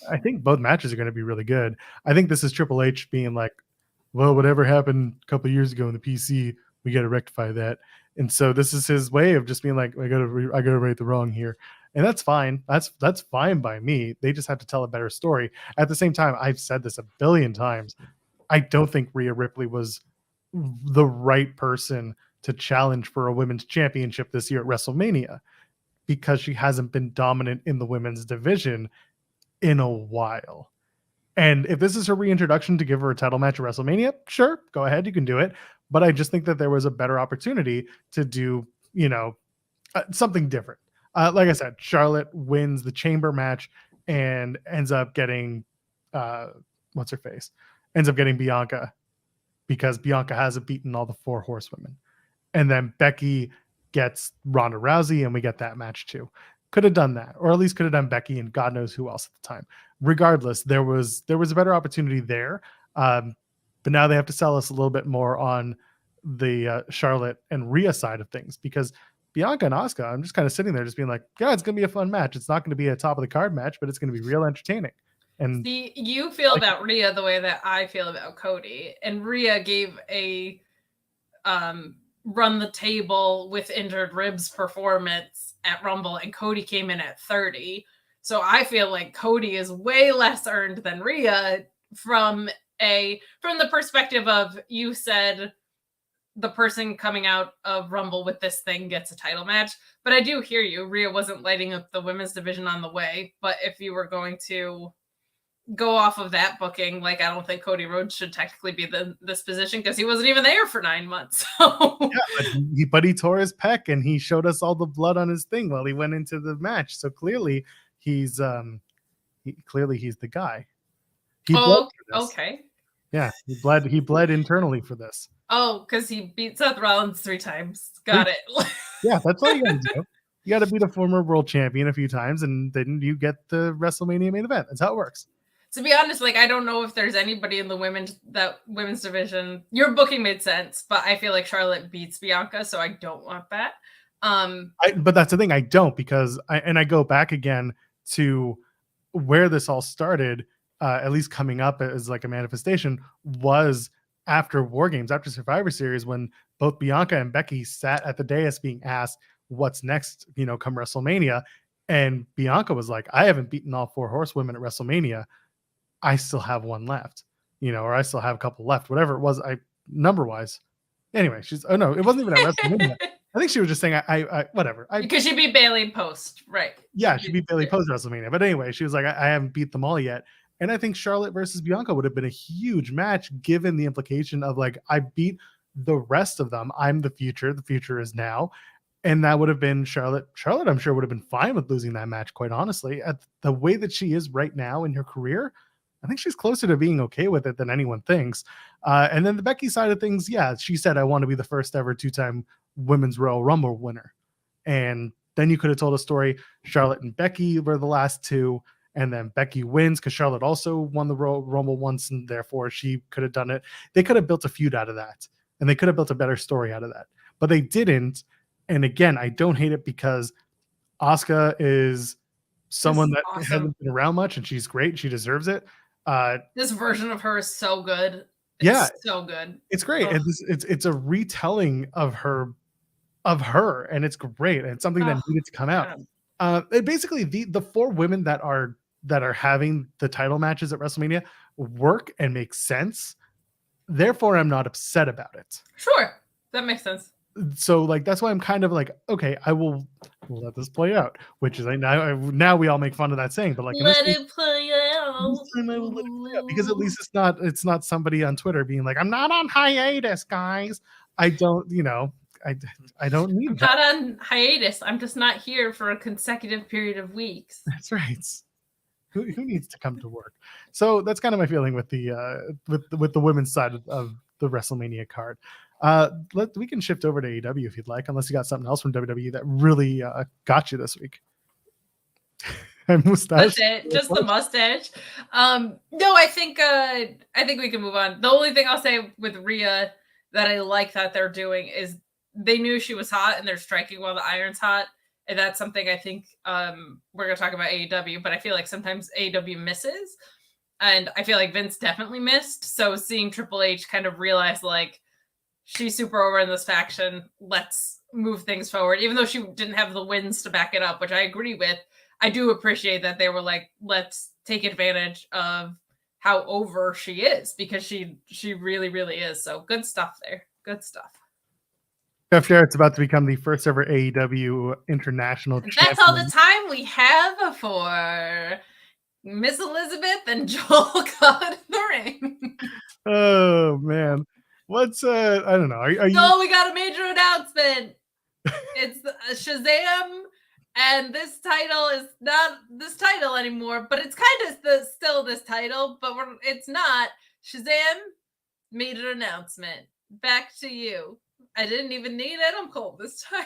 I think both matches are going to be really good. I think this is Triple H being like, well, whatever happened a couple of years ago in the PC, we got to rectify that. And so this is his way of just being like, I got to right the wrong here. And that's fine. That's fine by me. They just have to tell a better story. At the same time, I've said this a billion times. I don't think Rhea Ripley was the right person to challenge for a women's championship this year at WrestleMania because she hasn't been dominant in the women's division in a while. And if this is her reintroduction to give her a title match at WrestleMania, sure, go ahead, you can do it. But I just think that there was a better opportunity to do, something different. Like I said, Charlotte wins the chamber match and ends up getting, what's her face? Ends up getting Bianca because Bianca hasn't beaten all the 4 horsewomen. And then Becky gets Ronda Rousey and we get that match too. Could have done that, or at least could have done Becky and God knows who else at the time. Regardless, there was a better opportunity there. But now they have to sell us a little bit more on the Charlotte and Rhea side of things because Bianca and Asuka, I'm just kind of sitting there just being like, yeah, it's going to be a fun match. It's not going to be a top of the card match, but it's going to be real entertaining. And see, you feel about Rhea the way that I feel about Cody, and Rhea gave a run the table with injured ribs performance at Rumble, and Cody came in at 30. So I feel like Cody is way less earned than Rhea from the perspective of, you said the person coming out of Rumble with this thing gets a title match. But I do hear you. Rhea wasn't lighting up the women's division on the way. But if you were going to go off of that booking, like, I don't think Cody Rhodes should technically be this position because he wasn't even there for 9 months. So. Yeah, but he tore his pec and he showed us all the blood on his thing while he went into the match. So clearly he's the guy. He bled for this. Okay. Yeah, he bled internally for this. Oh, because he beat Seth Rollins 3 times. Got it. Yeah, that's all you gotta do. You gotta beat a former world champion a few times, and then you get the WrestleMania main event. That's how it works. To be honest, like, I don't know if there's anybody in the women's division. Your booking made sense, but I feel like Charlotte beats Bianca, so I don't want that. But that's the thing, I don't, because I go back again to where this all started. At least coming up as like a manifestation was after War Games, after Survivor Series, when both Bianca and Becky sat at the dais being asked what's next, come WrestleMania. And Bianca was like, I haven't beaten all 4 horsewomen at WrestleMania. I still have one left, or I still have a couple left, whatever it was, number wise. Anyway, it wasn't even at WrestleMania. I think she was just saying, I whatever. Because she beat Bayley post, right? Yeah, she beat Bayley post WrestleMania. But anyway, she was like, I haven't beat them all yet. And I think Charlotte versus Bianca would have been a huge match, given the implication of, like, I beat the rest of them. I'm the future. The future is now. And that would have been Charlotte. Charlotte, I'm sure, would have been fine with losing that match, quite honestly. At the way that she is right now in her career, I think she's closer to being okay with it than anyone thinks. And then the Becky side of things, yeah, she said, I want to be the first ever 2-time Women's Royal Rumble winner. And then you could have told a story, Charlotte and Becky were the last 2. And then Becky wins because Charlotte also won the Royal Rumble once, and therefore she could have done it. They could have built a feud out of that, and they could have built a better story out of that. But they didn't. And again, I don't hate it because Asuka is someone that hasn't been around much, and she's great. She deserves it. This version of her is so good. It's so good. It's great. It's a retelling of her, and it's great. And it's something that needed to come out. Basically, the 4 women that are having the title matches at WrestleMania work and make sense. Therefore, I'm not upset about it. Sure, that makes sense. So, like, that's why I'm kind of like, okay, I will let this play out. Which is like, now we all make fun of that saying, but like, let it play out. Because at least it's not somebody on Twitter being like, I'm not on hiatus, guys. I don't, I don't need that. Not on hiatus. I'm just not here for a consecutive period of weeks. That's right. Who needs to come to work? So that's kind of my feeling with the with the women's side of the WrestleMania card. We can shift over to AEW if you'd like, unless you got something else from WWE that really got you this week. Mustache. That's it. Just the mustache. No, I think we can move on. The only thing I'll say with Rhea that I like that they're doing is they knew she was hot and they're striking while the iron's hot. And that's something I think we're going to talk about AEW, but I feel like sometimes AEW misses. And I feel like Vince definitely missed. So seeing Triple H kind of realize, like, she's super over in this faction, let's move things forward. Even though she didn't have the wins to back it up, which I agree with, I do appreciate that they were like, let's take advantage of how over she is, because she really, really is. So good stuff there. Good stuff. Jeff Jarrett's about to become the first ever AEW international champion. That's all the time we have for Miss Elizabeth and Joel got in the ring. Oh man, what's I don't know. Are you? No, we got a major announcement. It's Shazam, and this title is not this title anymore, but it's kind of still this title, but it's not. Shazam made an announcement. Back to you. I didn't even need Adam Cole this time.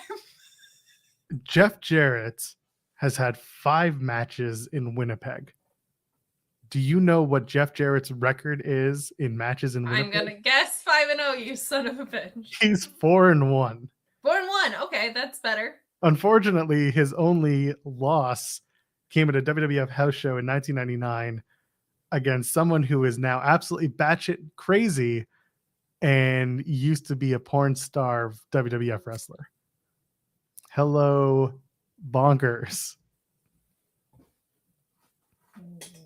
Jeff Jarrett has had 5 matches in Winnipeg. Do you know what Jeff Jarrett's record is in matches in Winnipeg? I'm going to guess 5-0, you son of a bitch. He's 4-1. 4-1. Okay, that's better. Unfortunately, his only loss came at a WWF house show in 1999 against someone who is now absolutely batshit crazy and used to be a porn star WWF wrestler. Hello, Bonkers.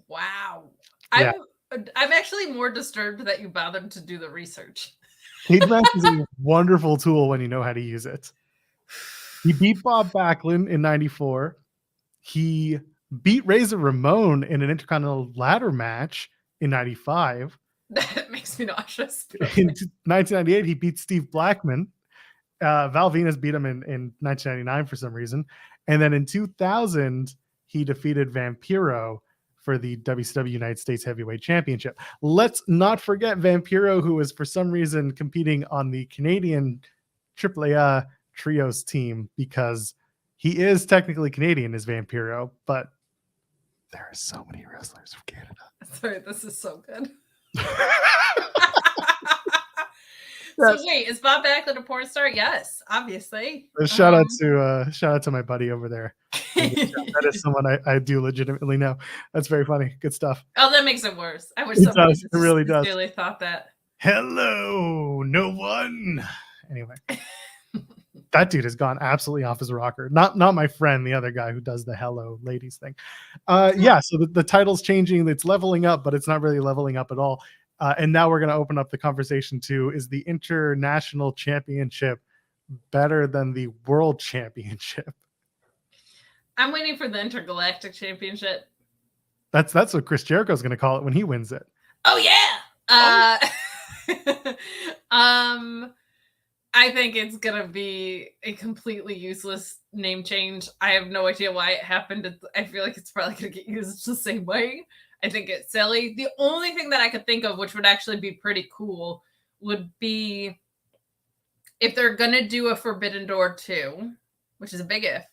Wow. Yeah. I'm actually more disturbed that you bothered to do the research. Cage match is a wonderful tool when you know how to use it. He beat Bob Backlund in 94. He beat Razor Ramon in an Intercontinental ladder match in 95. That makes me nauseous. In 1998, he beat Steve Blackman. Val Venus beat him in 1999 for some reason. And then in 2000, he defeated Vampiro for the WCW United States Heavyweight Championship. Let's not forget Vampiro, who is for some reason competing on the Canadian AAA Trios team, because he is technically Canadian as Vampiro, but there are so many wrestlers from Canada. Sorry, this is so good. Yes. So wait, is Bob Backlund a porn star? Yes, obviously. Shout out to my buddy over there. That is someone I do legitimately know. That's very funny. Good stuff. Oh, that makes it worse. I wish It somebody does. It really does. really thought that. Hello, no one. Anyway, that dude has gone absolutely off his rocker. Not my friend, the other guy who does the hello ladies thing. Yeah, so the title's changing. It's leveling up, but it's not really leveling up at all. And now we're going to open up the conversation to, is the International Championship better than the World Championship? I'm waiting for the Intergalactic Championship. That's what Chris Jericho's going to call it when he wins it. Oh yeah. I think it's gonna be a completely useless name change. I have no idea why it happened. I feel like it's probably gonna get used the same way. I think it's silly. The only thing that I could think of, which would actually be pretty cool, would be if they're gonna do a Forbidden Door 2, which is a big if.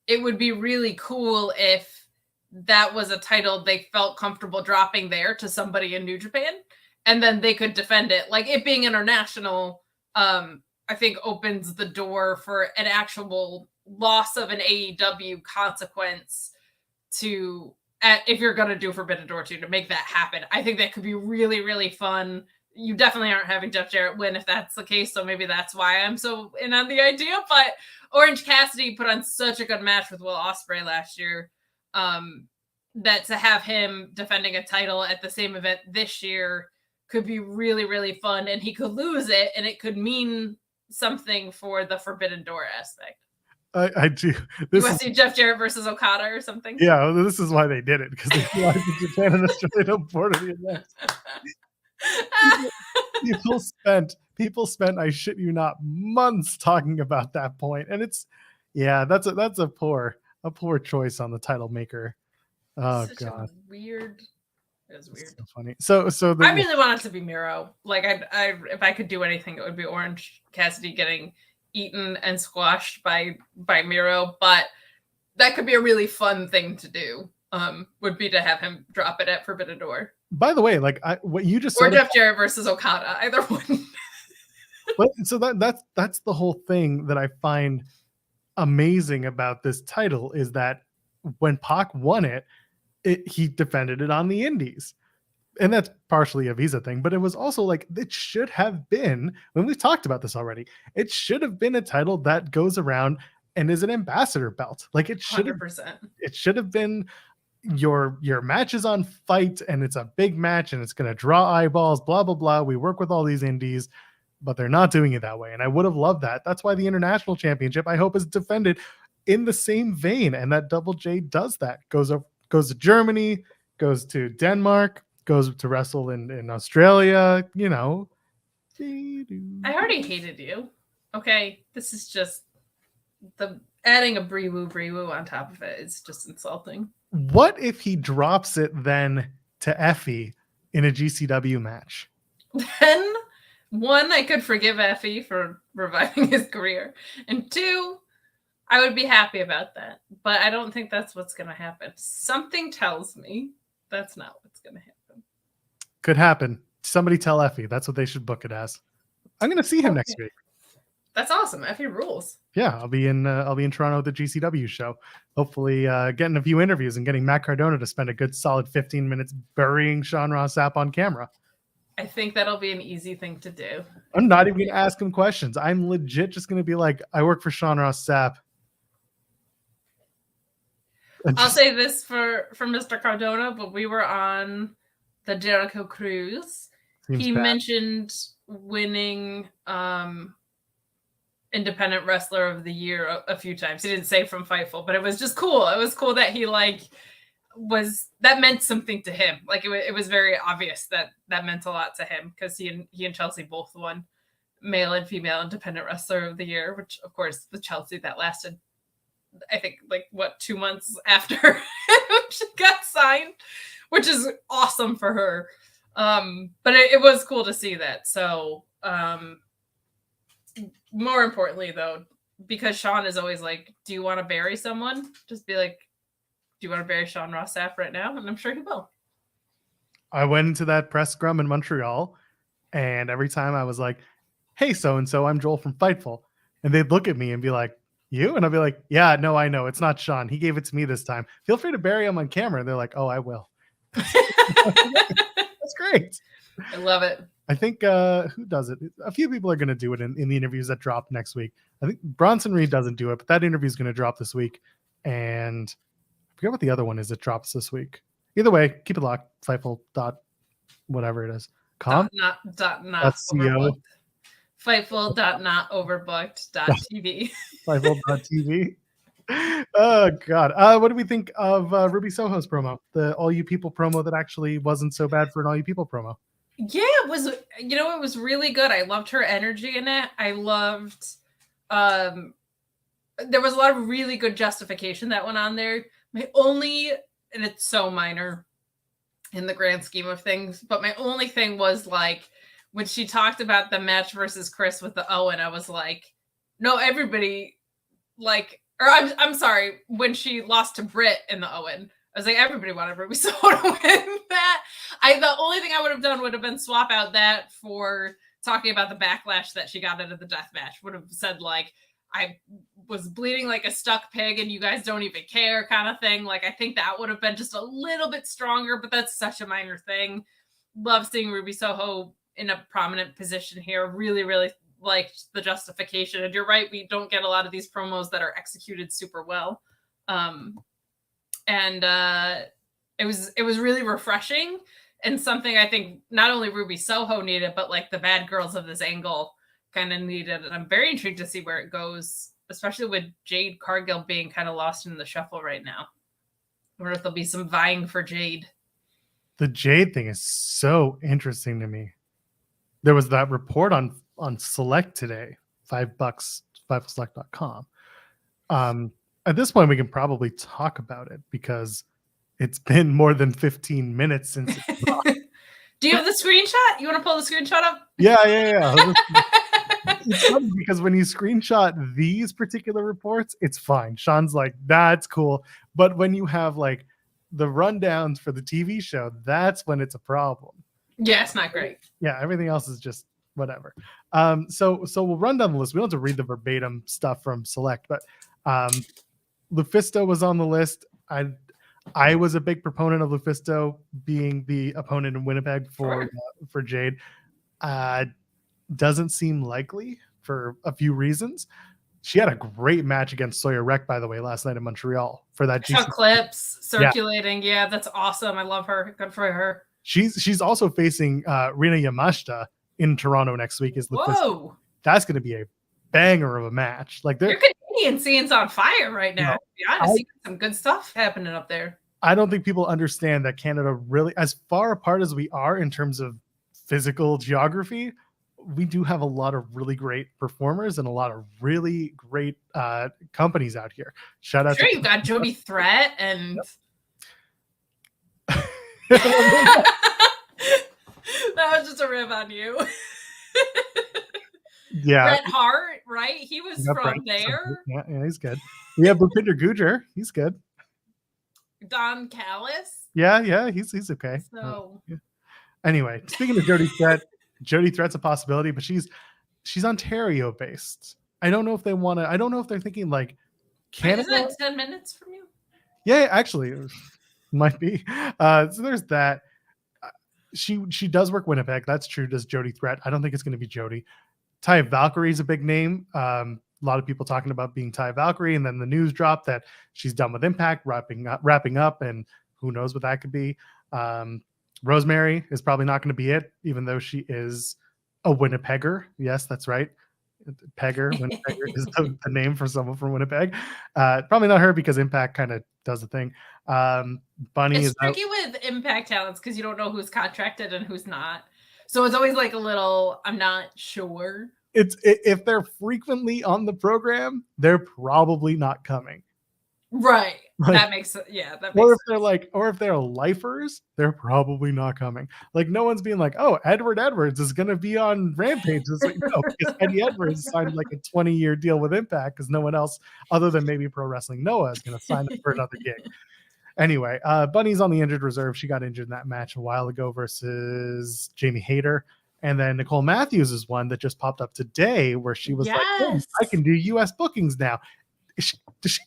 It would be really cool if that was a title they felt comfortable dropping there to somebody in New Japan, and then they could defend it. Like, it being international, I think opens the door for an actual loss of an AEW consequence to, if you're going to do Forbidden Door 2, to make that happen. I think that could be really, really fun. You definitely aren't having Jeff Jarrett win if that's the case, so maybe that's why I'm so in on the idea. But Orange Cassidy put on such a good match with Will Ospreay last year, that to have him defending a title at the same event this year could be really, really fun, and he could lose it, and it could mean something for the Forbidden Door aspect. I do. You want to see Jeff Jarrett versus Okada or something? Yeah, this is why they did it, because they realized that Japan and Australia don't board of the event. People spent, I shit you not, months talking about that point, and it's, yeah, that's a poor choice on the title maker. Oh god, weird. It was weird. So funny. So I really want it to be Miro. Like, I if I could do anything, it would be Orange Cassidy getting eaten and squashed by Miro. But that could be a really fun thing to do. Would be to have him drop it at Forbidden Door. By the way, like what you just or said, Jeff Jarrett versus Okada, either one. But so that's the whole thing that I find amazing about this title, is that when Pac won it, he defended it on the indies, and that's partially a visa thing, but it was also like, it should have been, when we've talked about this already, it should have been a title that goes around and is an ambassador belt. Like, it should have 100%. It should have been your match is on Fight, and it's a big match, and it's going to draw eyeballs, blah blah blah. We work with all these indies, but they're not doing it that way, and I would have loved that. That's why the International Championship, I hope, is defended in the same vein, and that Double J does that. Goes to Germany, goes to Denmark, goes to wrestle in Australia, you know. I already hated you. Okay, this is just adding a bree-woo on top of it is just insulting. What if he drops it then to Effie in a GCW match? Then, one, I could forgive Effie for reviving his career, and two, I would be happy about that, but I don't think that's what's going to happen. Something tells me that's not what's going to happen. Could happen. Somebody tell Effie. That's what they should book it as. I'm going to see him next week. That's awesome. Effie rules. Yeah, I'll be in Toronto at the GCW show. Hopefully, getting a few interviews and getting Matt Cardona to spend a good solid 15 minutes burying Sean Ross Sapp on camera. I think that'll be an easy thing to do. I'm not even going to ask him questions. I'm legit just going to be like, I work for Sean Ross Sapp. I'll say this for Mr. Cardona, but we were on the Jericho cruise. He mentioned winning Independent Wrestler of the Year a few times. He didn't say from Fightful, but it was just cool. It was cool that he that meant something to him. Like it was very obvious that meant a lot to him because he and Chelsea both won male and female Independent Wrestler of the Year, which of course with Chelsea that lasted, I think 2 months after she got signed, which is awesome for her. But it was cool to see that. So more importantly though, because Sean is always like, do you want to bury someone? Just be like, do you want to bury Sean Ross Sapp right now? And I'm sure he will. I went into that press scrum in Montreal, and every time I was like, hey, so-and-so, I'm Joel from Fightful. And they'd look at me and be like, you? And I'd be like, yeah, no, I know. It's not Sean. He gave it to me this time. Feel free to bury him on camera. And they're like, oh, I will. That's great. I love it. I think who does it? A few people are going to do it in the interviews that drop next week. I think Bronson Reed doesn't do it, but that interview is going to drop this week. And I forget what the other one is that drops this week. Either way, keep it locked. Fightful whatever it is. Not .co. Fightful.notoverbooked.tv. Fightful.tv. Oh God. What do we think of Ruby Soho's promo? The All You People promo that actually wasn't so bad for an All You People promo. Yeah, it was. It was really good. I loved her energy in it. I loved. There was a lot of really good justification that went on there. And it's so minor in the grand scheme of things, but my only thing was when she talked about the match versus Chris with the Owen, I was like, no, everybody I'm sorry, when she lost to Britt in the Owen, I was like, everybody wanted Ruby Soho to win that. The only thing I would have done would have been swap out that for talking about the backlash that she got out of the death match. Would have said I was bleeding like a stuck pig and you guys don't even care kind of thing. I think that would have been just a little bit stronger, but that's such a minor thing. Love seeing Ruby Soho in a prominent position here. Really, really liked the justification. And you're right, we don't get a lot of these promos that are executed super well. And it was really refreshing and something I think not only Ruby Soho needed, but the bad girls of this angle kind of needed. And I'm very intrigued to see where it goes, especially with Jade Cargill being kind of lost in the shuffle right now. I wonder if there'll be some vying for Jade. The Jade thing is so interesting to me. There was that report on Select today, $5, FightfulSelect.com. At this point, we can probably talk about it because it's been more than 15 minutes since it's dropped. Do you have the screenshot? You want to pull the screenshot up? Yeah. It's funny because when you screenshot these particular reports, it's fine. Sean's like, that's cool. But when you have the rundowns for the TV show, that's when it's a problem. Yeah, it's not great. Yeah, everything else is just whatever. So we'll run down the list. We don't have to read the verbatim stuff from Select, but Lufisto was on the list. I was a big proponent of Lufisto being the opponent in Winnipeg for Jade. Doesn't seem likely for a few reasons. She had a great match against Sawyer Wreck, by the way, last night in Montreal for that. I saw clips circulating. Yeah, that's awesome. I love her. Good for her. She's also facing Rina Yamashita in Toronto next week. Whoa, that's going to be a banger of a match. Your Canadian scene's on fire right now. To be honest, some good stuff happening up there. I don't think people understand that Canada really, as far apart as we are in terms of physical geography, we do have a lot of really great performers and a lot of really great companies out here. Shout out! You've got Jody Threat and. That was just a rib on you. Yeah. Bret Hart, right? He was from there. Yeah, he's good. We have Bhupinder Gujjar. He's good. Don Callis. Yeah, he's okay. So anyway, speaking of Jody Threat, Jody Threat's a possibility, but she's Ontario based. I don't know if they want to. I don't know if they're thinking like Wait, isn't Canada. that 10 minutes from you? Yeah, actually, it might be. So there's that. She does work Winnipeg. That's true. Does Jody threat? I don't think it's going to be Jody. Taya Valkyrie is a big name. A lot of people talking about being Taya Valkyrie, and then the news dropped that she's done with Impact, wrapping up, and who knows what that could be. Rosemary is probably not going to be it, even though she is a Winnipegger. Yes, that's right. Winnipegger is the name for someone from Winnipeg. Probably not her because Impact kind of does the thing. Bunny it's is tricky with Impact talents because you don't know who's contracted and who's not. So it's always like a little, I'm not sure. If they're frequently on the program, they're probably not coming. Right. Like, that makes sense. Yeah. That makes or if sense. they're like, or if they're lifers, they're probably not coming. Like no one's being like, oh, Edward Edwards is going to be on Rampage. It's like, no, because Eddie Edwards signed like a 20-year deal with Impact because no one else other than maybe Pro Wrestling Noah is going to sign up for another gig. Anyway, Bunny's on the injured reserve. She got injured in that match a while ago versus Jamie Hayter. And then Nicole Matthews is one that just popped up today where she was like, oh, I can do US bookings now. Does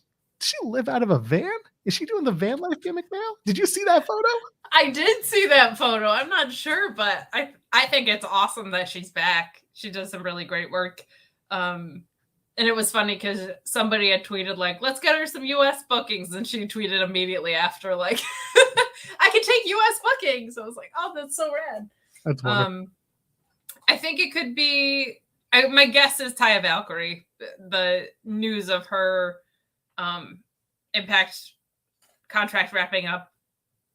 she live out of a van? Is she doing the van life gimmick now? Did you see that photo? I did see that photo. I'm not sure, but I think it's awesome that she's back. She does some really great work. And it was funny because somebody had tweeted like, let's get her some US bookings. And she tweeted immediately after like, I can take US bookings. So I was like, oh, that's so rad. That's wonderful. I think it could be, my guess is Taya Valkyrie. The news of her Impact contract wrapping up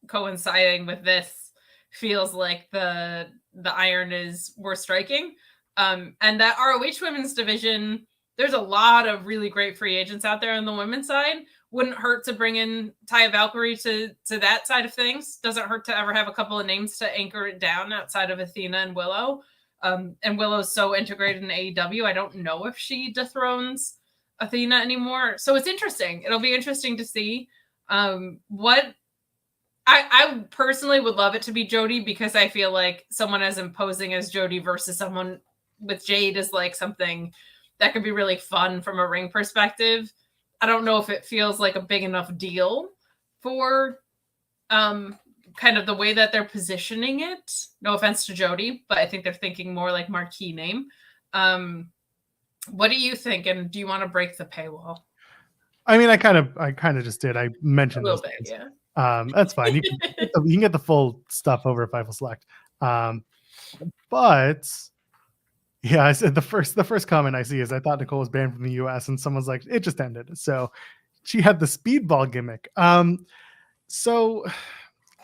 coinciding with this feels like the iron is worth striking. And that ROH women's division, there's a lot of really great free agents out there on the women's side. Wouldn't hurt to bring in Taya Valkyrie to that side of things. Doesn't hurt to ever have a couple of names to anchor it down outside of Athena and Willow. And Willow's so integrated in AEW. I don't know if she dethrones Athena anymore. So it's interesting. It'll be interesting to see what I personally would love it to be Jody because I feel like someone as imposing as Jody versus someone with Jade is like something that could be really fun from a ring perspective. I don't know if it feels like a big enough deal for kind of the way that they're positioning it. No offense to Jody, but I think they're thinking more like marquee name. What do you think? And do you want to break the paywall? I mean, I kind of just did. I mentioned a little those bit, things. yeah. That's fine. You can get the full stuff over at Fightful Select. But yeah, I said the first comment I see is I thought Nicole was banned from the US, and someone's like, it just ended. So she had the speedball gimmick. So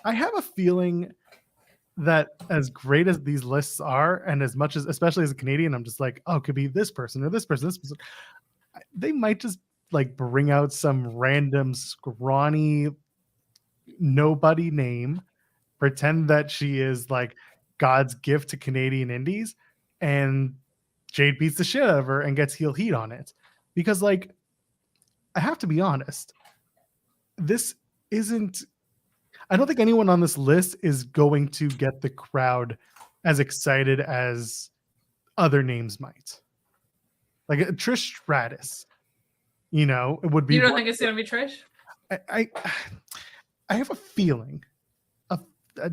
I have a feeling that as great as these lists are, and as much as, especially as a Canadian, I'm just like, oh, it could be this person or this person, this person. They might just like bring out some random scrawny nobody name, pretend that she is like God's gift to Canadian indies, and Jade beats the shit out of her and gets heel heat on it. Because like, I have to be honest, this isn't, I don't think anyone on this list is going to get the crowd as excited as other names might. Like Trish Stratus, you know, it would be. You don't think it's going to be Trish? I have a feeling,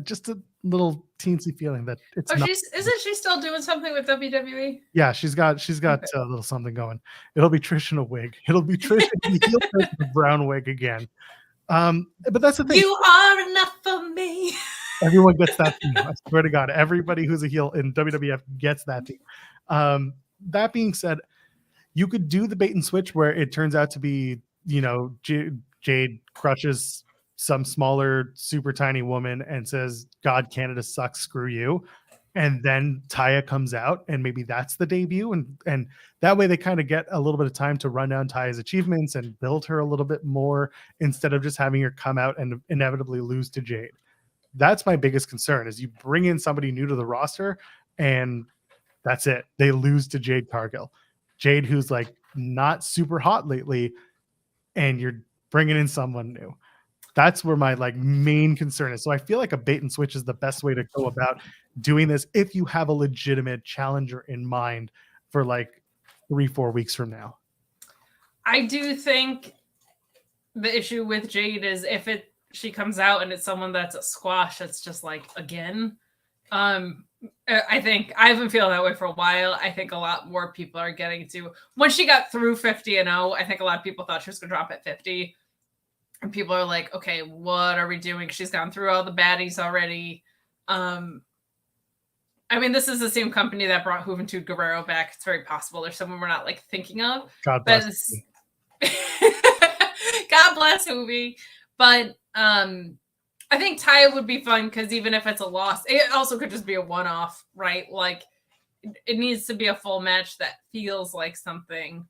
just a little teensy feeling that it's. Oh, isn't she still doing something with WWE? Yeah, she's got okay. A little something going. It'll be Trish in a wig. It'll be Trish in the brown wig again. But that's the thing. You are enough for me. Everyone gets that theme. I swear to God, everybody who's a heel in WWF gets that theme. That being said, you could do the bait and switch where it turns out to be, you know, Jade crushes some smaller, super tiny woman and says, God, Canada sucks, screw you. And then Taya comes out, and maybe that's the debut. And that way they kind of get a little bit of time to run down Taya's achievements and build her a little bit more instead of just having her come out and inevitably lose to Jade. That's my biggest concern, is you bring in somebody new to the roster and that's it. They lose to Jade Cargill. Jade, who's like not super hot lately, and you're bringing in someone new. That's where my like main concern is. So I feel like a bait and switch is the best way to go about doing this if you have a legitimate challenger in mind for like 3-4 weeks from now. I do think the issue with Jade is if she comes out and it's someone that's a squash, it's just like, again. I think I've been feeling that way for a while. I think a lot more people are getting to, when she got through 50-0, I think a lot of people thought she was going to drop at 50. And people are like, okay, what are we doing? She's gone through all the baddies already. I mean, this is the same company that brought Juventud Guerrero back. It's very possible there's someone we're not like thinking of. God bless. God bless Juvi. But I think Taya would be fun because even if it's a loss, it also could just be a one-off, right? Like, it needs to be a full match that feels like something.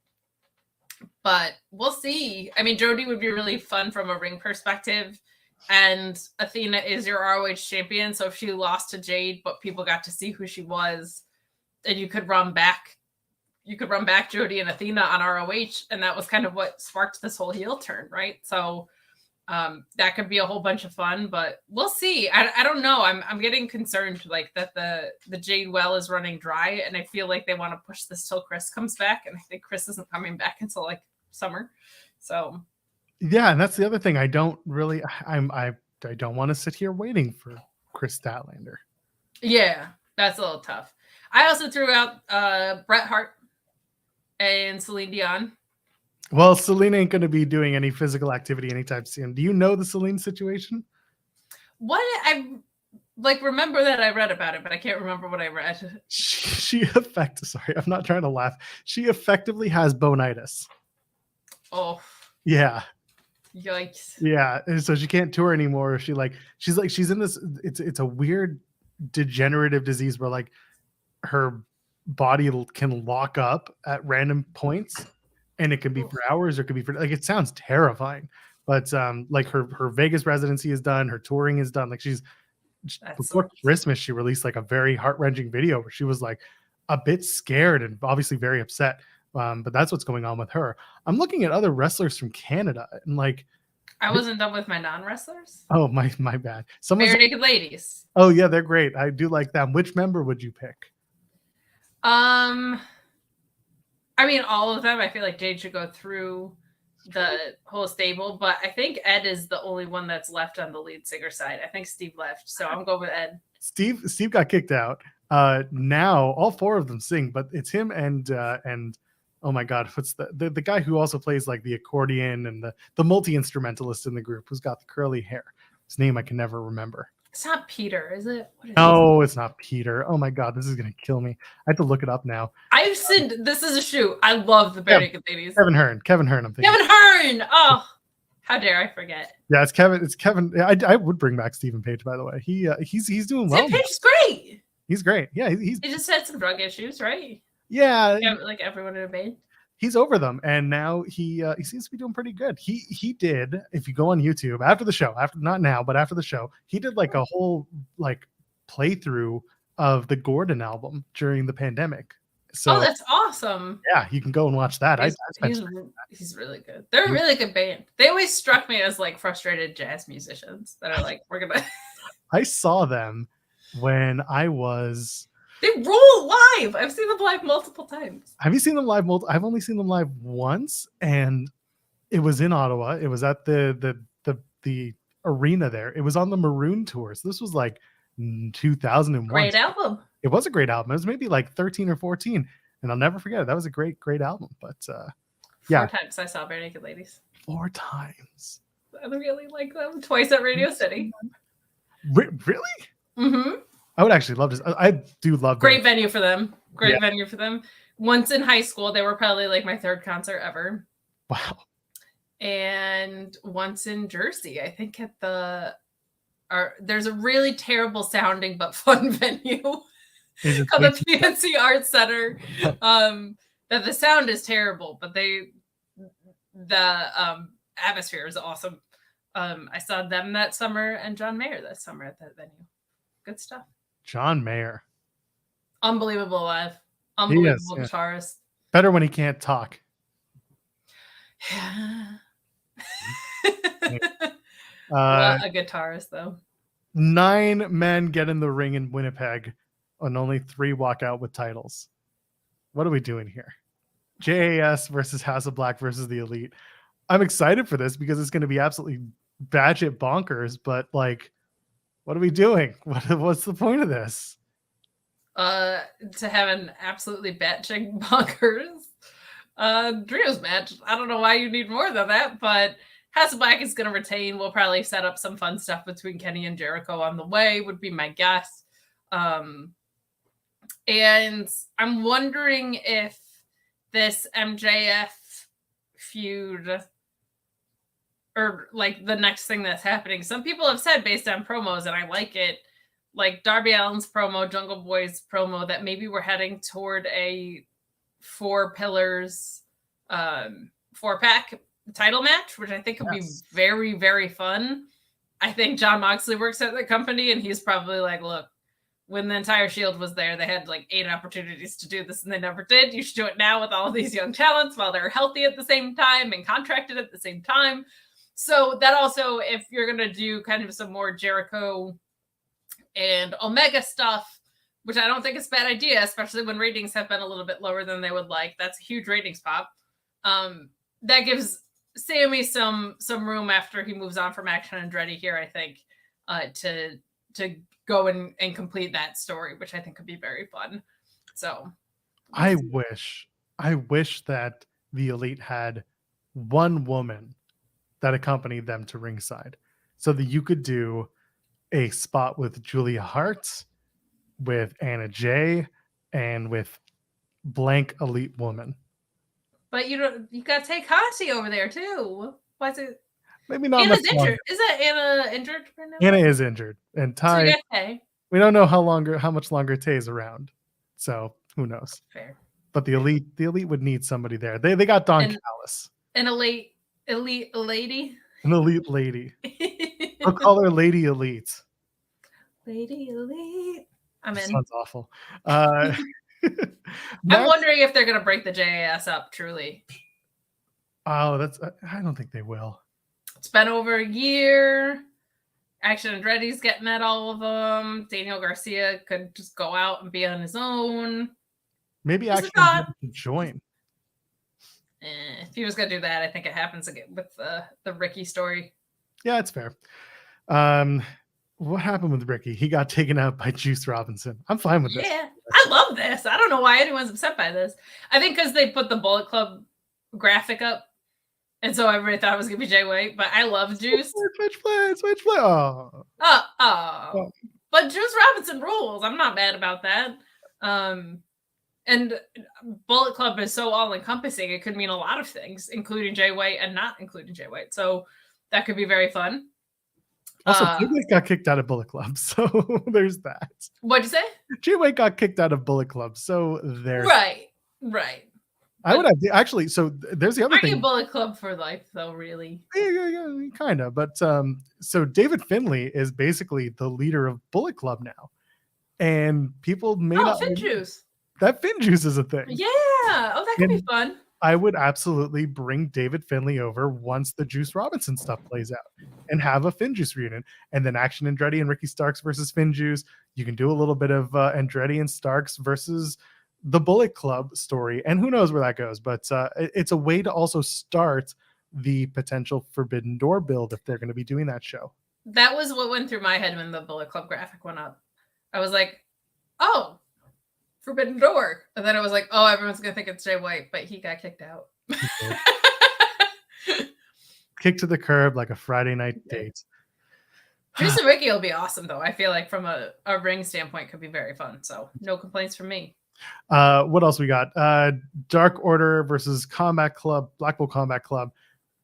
But we'll see. I mean, Jody would be really fun from a ring perspective. And Athena is your ROH champion. So if she lost to Jade, but people got to see who she was, and you could run back Jody and Athena on ROH. And that was kind of what sparked this whole heel turn, right? So that could be a whole bunch of fun, but we'll see. I don't know. I'm getting concerned like that the Jade well is running dry, and I feel like they want to push this till Chris comes back, and I think Chris isn't coming back until like summer. So yeah, and that's the other thing. I don't want to sit here waiting for Chris Statlander. Yeah, that's a little tough. I also threw out Bret Hart and Celine Dion. Well, Celine ain't going to be doing any physical activity anytime soon. Do you know the Celine situation? What I like remember that I read about it, but I can't remember what I read. Sorry, I'm not trying to laugh. She effectively has bonitis. Oh. Yeah. Yikes. Yeah. And so she can't tour anymore. She's in this, it's a weird degenerative disease where like her body can lock up at random points. And it could be for hours or it could be for like, it sounds terrifying, but like her Vegas residency is done. Her touring is done. Like before Christmas, she released like a very heart-wrenching video where she was like a bit scared and obviously very upset. But that's what's going on with her. I'm looking at other wrestlers from Canada and like, I wasn't done with my non-wrestlers. Oh, my bad. Bare Naked Ladies. Oh yeah, they're great. I do like them. Which member would you pick? I mean, all of them. I feel like Jade should go through the whole stable, but I think Ed is the only one that's left on the lead singer side. I think Steve left, so I'm going with Ed. Steve got kicked out. Now all four of them sing, but it's him and oh my God, what's the guy who also plays like the accordion and the multi-instrumentalist in the group who's got the curly hair. His name I can never remember. It's not Peter, is it? No, it's not Peter. Oh my God, this is gonna kill me. I have to look it up now. I've seen This Is a Shoot. I love the Bare Naked Ladies. Kevin Hearn. I'm thinking. Kevin Hearn. Oh, how dare I forget? Yeah, it's Kevin. I would bring back Stephen Page, by the way. He's doing well. Stephen Page is great. He's great. Yeah, he just had some drug issues, right? Yeah, like everyone in a band. He's over them, and now he seems to be doing pretty good. He did, if you go on YouTube after the show, not now, but after the show, he did like a whole like playthrough of the Gordon album during the pandemic. So that's awesome. Yeah, you can go and watch that. He's really good. They're a really good band. They always struck me as like frustrated jazz musicians that are like, we're gonna. I saw them when I was. They rule live. I've seen them live multiple times. Have you seen them live? I've only seen them live once, and it was in Ottawa. It was at the arena there. It was on the Maroon tour. So this was like 2001. Great album. It was a great album. It was maybe like 13 or 14, and I'll never forget it. That was a great album. But yeah, 4 times I saw Bare Naked Ladies. 4 times. I really like them. Twice at Radio City. Really? Mm-hmm. I would actually love this. I do love great venue for them. Venue for them. Once in high school, they were probably like my 3rd concert ever. Wow. And once in Jersey, I think at there's a really terrible sounding but fun venue called the PNC Arts Center. That the sound is terrible, but the atmosphere is awesome. I saw them that summer and John Mayer that summer at that venue. Good stuff. John Mayer. Unbelievable live. Unbelievable guitarist. Better when he can't talk. A guitarist, though. 9 men get in the ring in Winnipeg and only 3 walk out with titles. What are we doing here? JAS versus House of Black versus the Elite. I'm excited for this because it's going to be absolutely batshit bonkers, but like, what are we doing? What's the point of this? To have an absolutely batshit bonkers Trios match. I don't know why you need more than that, but House of Black is going to retain. We'll probably set up some fun stuff between Kenny and Jericho on the way, would be my guess. And I'm wondering if this MJF feud, or like the next thing that's happening, some people have said based on promos, and I like it, like Darby Allin's promo, Jungle Boy's promo, that maybe we're heading toward a 4 pillars, 4-pack title match, which I think would be very, very fun. I think Jon Moxley works at the company, and he's probably like, look, when the entire Shield was there, they had like 8 opportunities to do this and they never did. You should do it now with all of these young talents while they're healthy at the same time and contracted at the same time. So that also, if you're going to do kind of some more Jericho and Omega stuff, which I don't think is a bad idea, especially when ratings have been a little bit lower than they would like. That's a huge ratings pop. That gives Sami some room after he moves on from Action Andretti here, I think, to go and complete that story, which I think could be very fun. So I wish that the Elite had one woman that accompanied them to ringside so that you could do a spot with Julia Hart, with Anna Jay, and with blank Elite woman. But you got Takati over there too. Why's it? Maybe not. Anna's much injured. longer. Is that Anna injured right now? Anna is injured, and Ty. So we don't know how much longer Tay's around, so who knows? Fair. But the Elite would need somebody there. They got Don Callis, an elite lady, an Elite lady. We'll call her Lady Elite. Lady Elite. I'm in. Sounds awful. I'm wondering if they're gonna break the JAS up. Truly. Oh, I don't think they will. It's been over a year. Action Andretti's getting at all of them. Daniel Garcia could just go out and be on his own. Maybe Action Andretti could join. If he was going to do that, I think it happens again with the Ricky story. Yeah, it's fair. What happened with Ricky? He got taken out by Juice Robinson. I'm fine with this. Yeah, I love this. I don't know why anyone's upset by this. I think because they put the Bullet Club graphic up, and so everybody thought it was going to be Jay White, but I love Juice. Switch play. Oh. But Juice Robinson rules. I'm not mad about that. And Bullet Club is so all-encompassing. It could mean a lot of things, including Jay White and not including Jay White. So that could be very fun. Also, Jay White got kicked out of Bullet Club, so there's that. What'd you say? Jay White got kicked out of Bullet Club, so there's... Right. I would have actually. So there's the other thing. Aren't you Bullet Club for life, though? Really? Yeah, kind of. But so David Finlay is basically the leader of Bullet Club now, and people may not. Fin Juice. That Fin Juice is a thing. Yeah. Oh, that could be fun. I would absolutely bring David Finlay over once the Juice Robinson stuff plays out, and have a Fin Juice reunion, and then Action Andretti and Ricky Starks versus Fin Juice. You can do a little bit of Andretti and Starks versus the Bullet Club story, and who knows where that goes, but it's a way to also start the potential Forbidden Door build if they're going to be doing that show. That was what went through my head when the Bullet Club graphic went up. I was like, oh, Forbidden Door. And then I was like, oh, everyone's going to think it's Jay White, but he got kicked out. Kicked to the curb like a Friday night date. Juice and Ricky will be awesome, though. I feel like from a ring standpoint could be very fun. So no complaints from me. What else we got? Dark Order versus Combat Club, Blackpool Combat Club.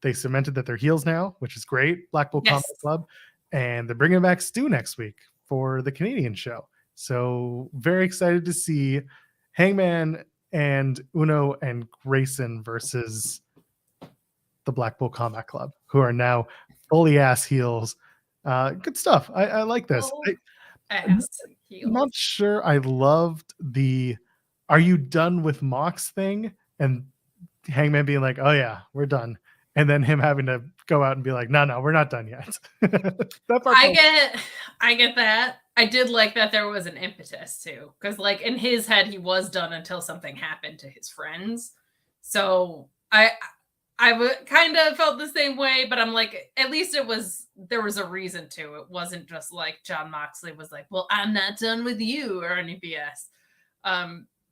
They cemented that they're heels now, which is great. Blackpool Combat Club, and they're bringing back Stu next week for the Canadian show. So very excited to see Hangman and Uno and Grayson versus the Blackpool Combat Club, who are now fully ass heels. Good stuff. I like this. I'm not sure I loved the "Are you done with Mox" thing, and Hangman being like, "Oh yeah, we're done," and then him having to go out and be like, "No, we're not done yet." That part I get that. I did like that there was an impetus too, because like in his head he was done until something happened to his friends. So I kind of felt the same way, but I'm like, at least there was a reason to. It wasn't just like Jon Moxley was like, well, I'm not done with you or any BS.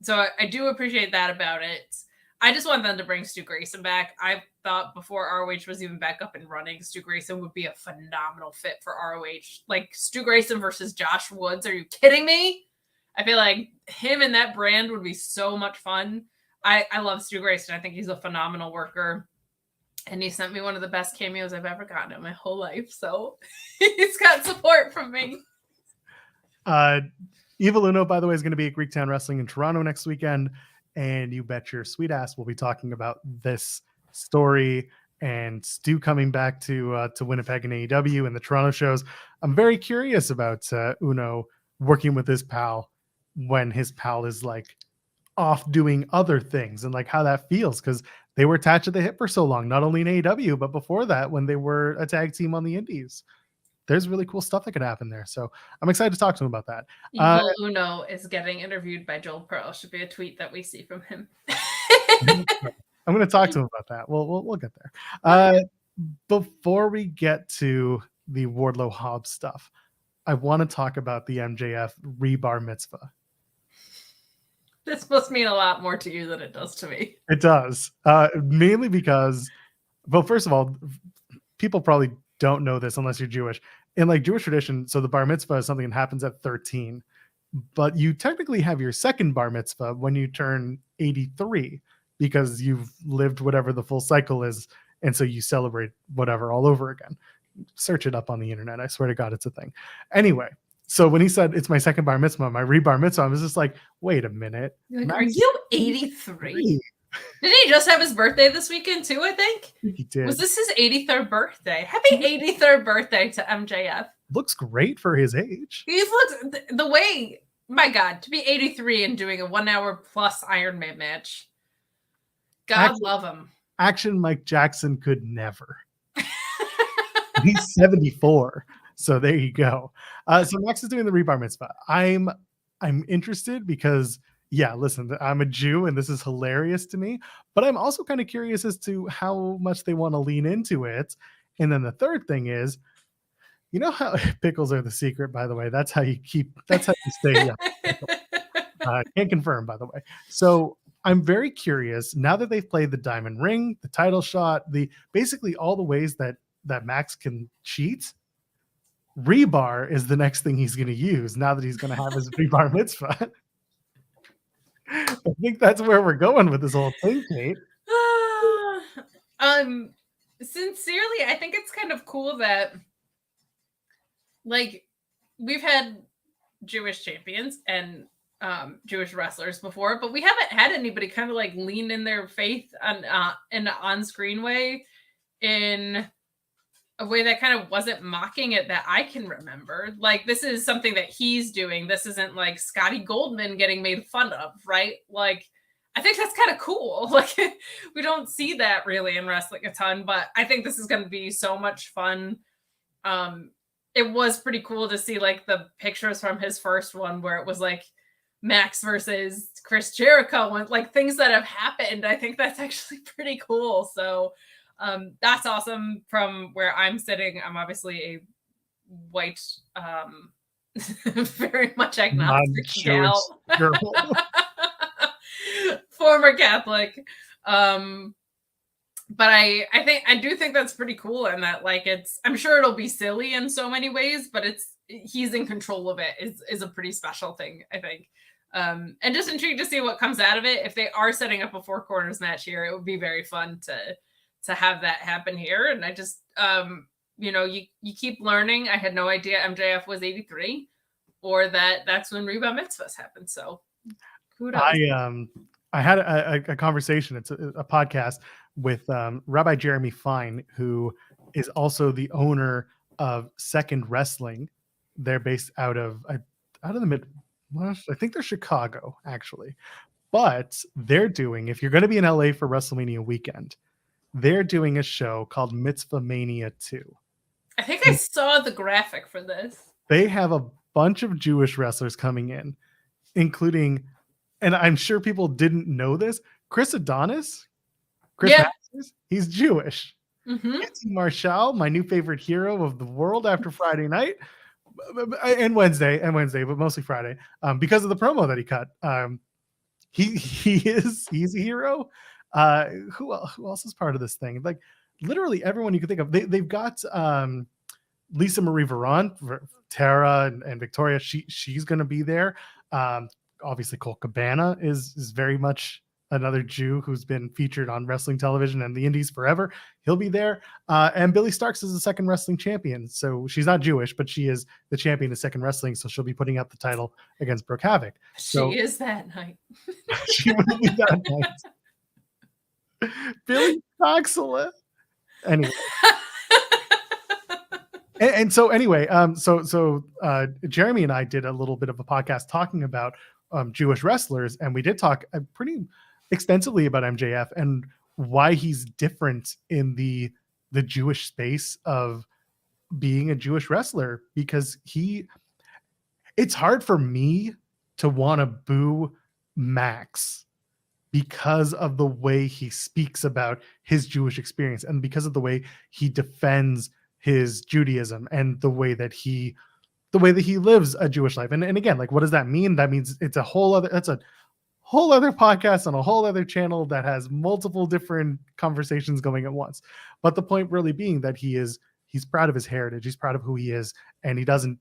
So I do appreciate that about it. I just want them to bring Stu Grayson back. I thought before ROH was even back up and running, Stu Grayson would be a phenomenal fit for ROH. Like Stu Grayson versus Josh Woods. Are you kidding me? I feel like him and that brand would be so much fun. I love Stu Grayson. I think he's a phenomenal worker. And he sent me one of the best cameos I've ever gotten in my whole life. So he's got support from me. Evil Uno, by the way, is going to be at Greektown Wrestling in Toronto next weekend. And you bet your sweet ass we'll be talking about this story and Stu coming back to Winnipeg and AEW and the Toronto shows. I'm very curious about Uno working with his pal when his pal is like off doing other things and like how that feels, because they were attached at the hip for so long, not only in AEW, but before that when they were a tag team on the indies. There's really cool stuff that could happen there. So I'm excited to talk to him about that. Evil Uno is getting interviewed by Joel Pearl. Should be a tweet that we see from him. I'm going to talk to him about that. We'll get there. Before we get to the Wardlow Hobbs stuff, I want to talk about the MJF rebar mitzvah. This must mean a lot more to you than it does to me. It does. Mainly because, well, first of all, people probably don't know this unless you're Jewish. In like Jewish tradition, so the bar mitzvah is something that happens at 13, but you technically have your second bar mitzvah when you turn 83 because you've lived whatever the full cycle is, and so you celebrate whatever all over again. Search it up on the internet. I swear to God, it's a thing. Anyway, so when he said it's my second bar mitzvah, my rebar mitzvah, I was just like, wait a minute. Like, are you 83? Did he just have his birthday this weekend too, I think? He did. Was this his 83rd birthday? Happy 83rd birthday to MJF. Looks great for his age. He looks the way, my God, to be 83 and doing a 1 hour plus Iron Man match. God love him. Action Mike Jackson could never. He's 74. So there you go. So Max is doing the rebar mitzvah. I'm interested because, yeah, listen, I'm a Jew and this is hilarious to me, but I'm also kind of curious as to how much they want to lean into it. And then the third thing is, you know how pickles are the secret, by the way. That's how you stay. Can't confirm, by the way. So I'm very curious now that they've played the diamond ring, the title shot, basically all the ways that Max can cheat. Rebar is the next thing he's going to use now that he's going to have his rebar mitzvah. I think that's where we're going with this whole thing, Kate. Sincerely, I think it's kind of cool that, like, we've had Jewish champions and Jewish wrestlers before, but we haven't had anybody kind of like lean in their faith in an on-screen way, in a way that kind of wasn't mocking it that I can remember. Like, this is something that he's doing. This isn't like Scotty Goldman getting made fun of, right? Like, I think that's kind of cool. Like, we don't see that really in wrestling a ton, but I think this is going to be so much fun. It was pretty cool to see like the pictures from his first one where it was like Max versus Chris Jericho and like things that have happened. I think that's actually pretty cool. So that's awesome. From where I'm sitting, I'm obviously a white, very much agnostic gal. Former Catholic. But I do think that's pretty cool, and that like I'm sure it'll be silly in so many ways, but he's in control of it is a pretty special thing, I think. And just intrigued to see what comes out of it. If they are setting up a four corners match here, it would be very fun to have that happen here. And I just you keep learning. I had no idea MJF was 83 or that's when Reba Mitzvahs happened. So kudos. I had a conversation. It's a podcast with Rabbi Jeremy Fine, who is also the owner of Second Wrestling. They're based out of the Midwest. I think they're Chicago, actually. But they're doing, if you're going to be in LA for WrestleMania weekend, they're doing a show called Mitzvah Mania 2. I think I saw the graphic for this. They have a bunch of Jewish wrestlers coming in, including, and I'm sure people didn't know this, Chris Adonis Chris Yeah. Masters, he's Jewish. Mm-hmm. QT Marshall, my new favorite hero of the world after Friday night and Wednesday, but mostly Friday, because of the promo that he cut. He's a hero. Who else is part of this thing? Like literally everyone you can think of. They've got Lisa Marie Varon, Tara and Victoria. She's going to be there. Obviously Colt Cabana is very much another Jew who's been featured on wrestling television and the indies forever. He'll be there. And Billy Starks is the second wrestling champion. So she's not Jewish, but she is the champion of second wrestling. So she'll be putting up the title against Brooke Havoc. So She is that night. she will be that night. Billy Coxela. Anyway. And so anyway, Jeremy and I did a little bit of a podcast talking about Jewish wrestlers, and we did talk pretty extensively about MJF and why he's different in the Jewish space of being a Jewish wrestler, because it's hard for me to want to boo Max because of the way he speaks about his Jewish experience and because of the way he defends his Judaism and the way that he lives a Jewish life. And again, like, what does that mean? That means that's a whole other podcast on a whole other channel that has multiple different conversations going at once. But the point really being that he's proud of his heritage. He's proud of who he is, and he doesn't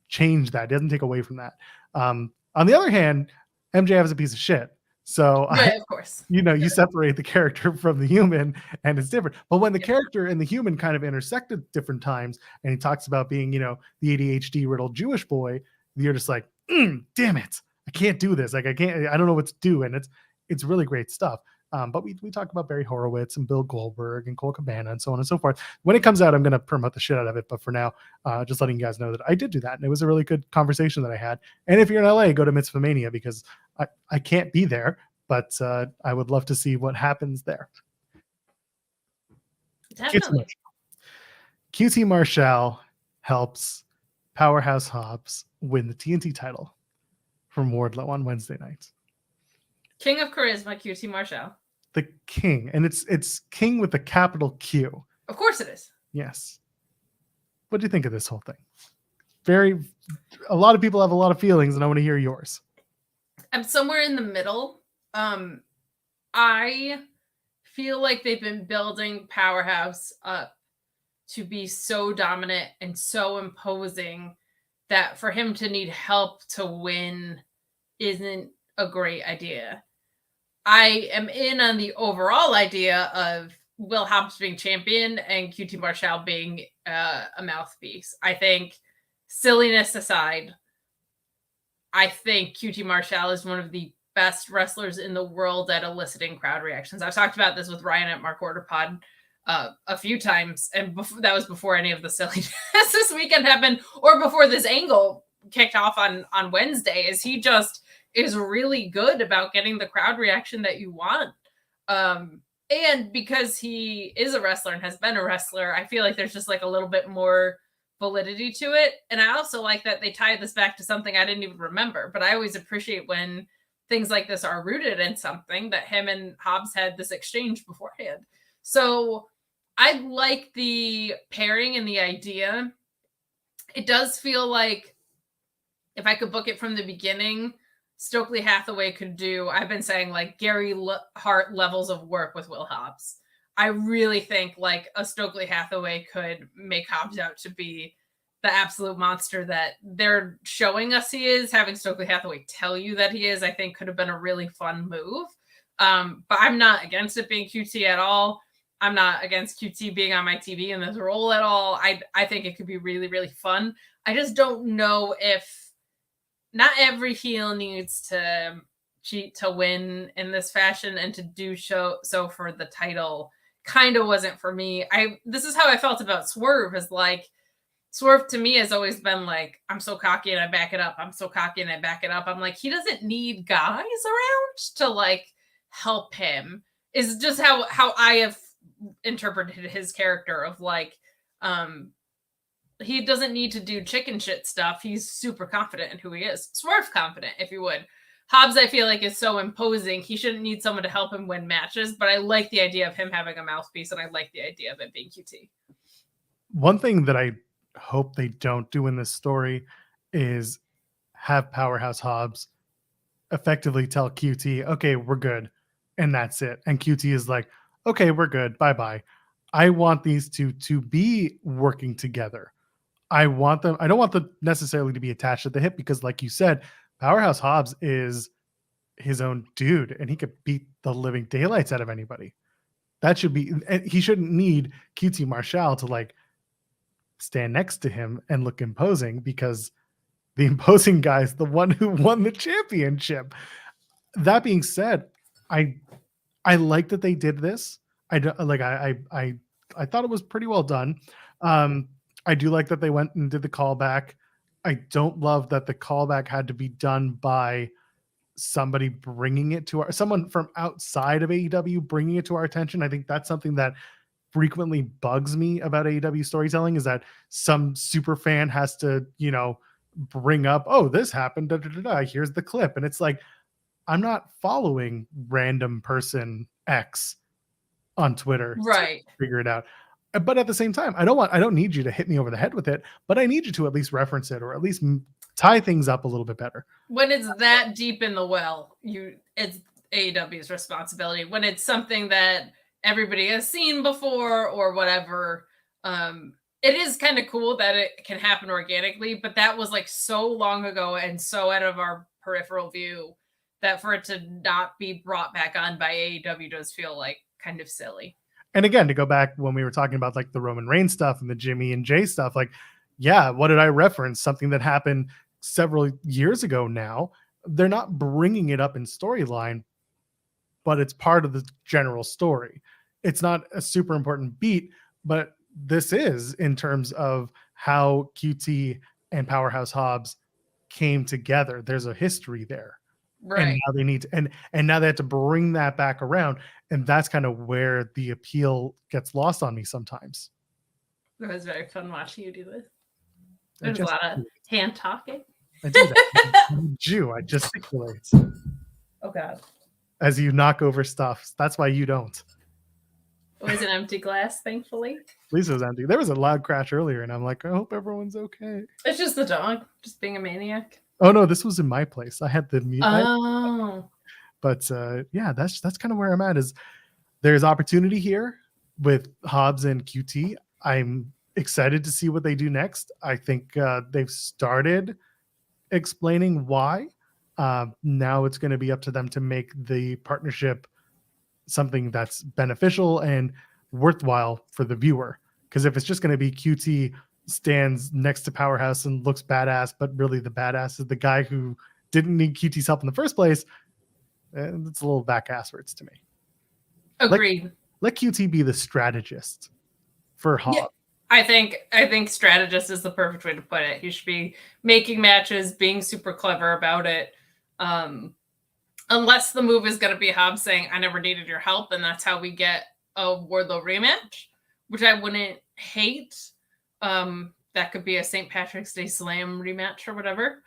change that. He doesn't take away from that. On the other hand, MJF is a piece of shit. So Right, of course. you separate the character from the human and it's different. But when the character and the human kind of intersect at different times, and he talks about being, the ADHD riddled Jewish boy, you're just like, damn it, I can't do this. Like I don't know what to do. And it's really great stuff. But we talk about Barry Horowitz and Bill Goldberg and Cole Cabana and so on and so forth. When it comes out, I'm going to promote the shit out of it. But for now, just letting you guys know that I did do that. And it was a really good conversation that I had. And if you're in LA, go to Mitzvah Mania, because I can't be there, but I would love to see what happens there. Definitely. QT Marshall helps Powerhouse Hobbs win the TNT title from Wardlow on Wednesday night. King of Charisma, QT Marshall. The king, and it's king with a capital Q. Of course it is. Yes. What do you think of this whole thing? A lot of people have a lot of feelings, and I want to hear yours. I'm somewhere in the middle. I feel like they've been building Powerhouse up to be so dominant and so imposing that for him to need help to win isn't a great idea. I am in on the overall idea of Will Hobbs being champion and QT Marshall being a mouthpiece. I think, silliness aside, I think QT Marshall is one of the best wrestlers in the world at eliciting crowd reactions. I've talked about this with Ryan at Mark Order Pod a few times, and that was before any of the silliness this weekend happened, or before this angle kicked off on Wednesday. Is he just is really good about getting the crowd reaction that you want. And because he is a wrestler and has been a wrestler, I feel like there's just like a little bit more validity to it. And I also like that they tied this back to something I didn't even remember, but I always appreciate when things like this are rooted in something, that him and Hobbs had this exchange beforehand. So I like the pairing and the idea. It does feel like if I could book it from the beginning, Stokely Hathaway could do, I've been saying, like Gary Hart levels of work with Will Hobbs. I really think like a Stokely Hathaway could make Hobbs out to be the absolute monster that they're showing us he is. Having Stokely Hathaway tell you that he is, I think could have been a really fun move. But I'm not against it being QT at all. I'm not against QT being on my TV in this role at all. I think it could be really, really fun. I just don't know if not every heel needs to cheat to win in this fashion, and to do so for the title kind of wasn't for me. This is how I felt about Swerve, is like Swerve to me has always been like, I'm so cocky and I back it up. I'm so cocky and I back it up. I'm like, he doesn't need guys around to like help him, is just how I have interpreted his character of like, he doesn't need to do chicken shit stuff. He's super confident in who he is. Swerve confident, if you would. Hobbs, I feel like, is so imposing. He shouldn't need someone to help him win matches, but I like the idea of him having a mouthpiece, and I like the idea of it being QT. One thing that I hope they don't do in this story is have Powerhouse Hobbs effectively tell QT, okay, we're good. And that's it. And QT is like, okay, we're good. Bye-bye. I want these two to be working together. I don't want them necessarily to be attached at the hip because, like you said, Powerhouse Hobbs is his own dude and he could beat the living daylights out of anybody. That should be, and he shouldn't need QT Marshall to like stand next to him and look imposing because the imposing guy is the one who won the championship. That being said, I like that they did this. I thought it was pretty well done. I do like that they went and did the callback. I don't love that the callback had to be done by somebody bringing it to someone from outside of AEW bringing it to our attention. I think that's something that frequently bugs me about AEW storytelling is that some super fan has to, bring up, oh, this happened, da, da, da, da. Here's the clip. And it's like, I'm not following random person X on Twitter right to figure it out. But at the same time, I don't need you to hit me over the head with it, but I need you to at least reference it or at least tie things up a little bit better. When it's that deep in the well, it's AEW's responsibility. When it's something that everybody has seen before or whatever, it is kind of cool that it can happen organically, but that was like so long ago and so out of our peripheral view that for it to not be brought back on by AEW does feel like kind of silly. And again, to go back when we were talking about like the Roman Reigns stuff and the Jimmy and Jay stuff, like, yeah, what did I reference? Something that happened several years ago now. They're not bringing it up in storyline, but it's part of the general story. It's not a super important beat, but this is in terms of how QT and Powerhouse Hobbs came together. There's a history there. Right. And now they need to, and now they have to bring that back around. And that's kind of where the appeal gets lost on me sometimes. It was very fun watching you do this. There's a lot of hand talking. I do that. I'm a Jew. I gesticulate. Oh God. As you knock over stuff. That's why you don't. It was an empty glass, thankfully. At least it was empty. There was a loud crash earlier, and I'm like, I hope everyone's okay. It's just the dog, just being a maniac. Oh no, this was in my place. I had the mute. Oh. But yeah, that's kind of where I'm at. Is there's opportunity here with Hobbs and QT. I'm excited to see what they do next. I think they've started explaining why. Now it's going to be up to them to make the partnership something that's beneficial and worthwhile for the viewer. Because if it's just going to be QT stands next to Powerhouse and looks badass, but really the badass is the guy who didn't need QT's help in the first place, it's a little back-asswards to me. Agreed. Let QT be the strategist for Hobbs. Yeah, I think strategist is the perfect way to put it. He should be making matches, being super clever about it. Unless the move is going to be Hobbs saying, I never needed your help, and that's how we get a Wardlow rematch, which I wouldn't hate. That could be a St. Patrick's Day Slam rematch or whatever.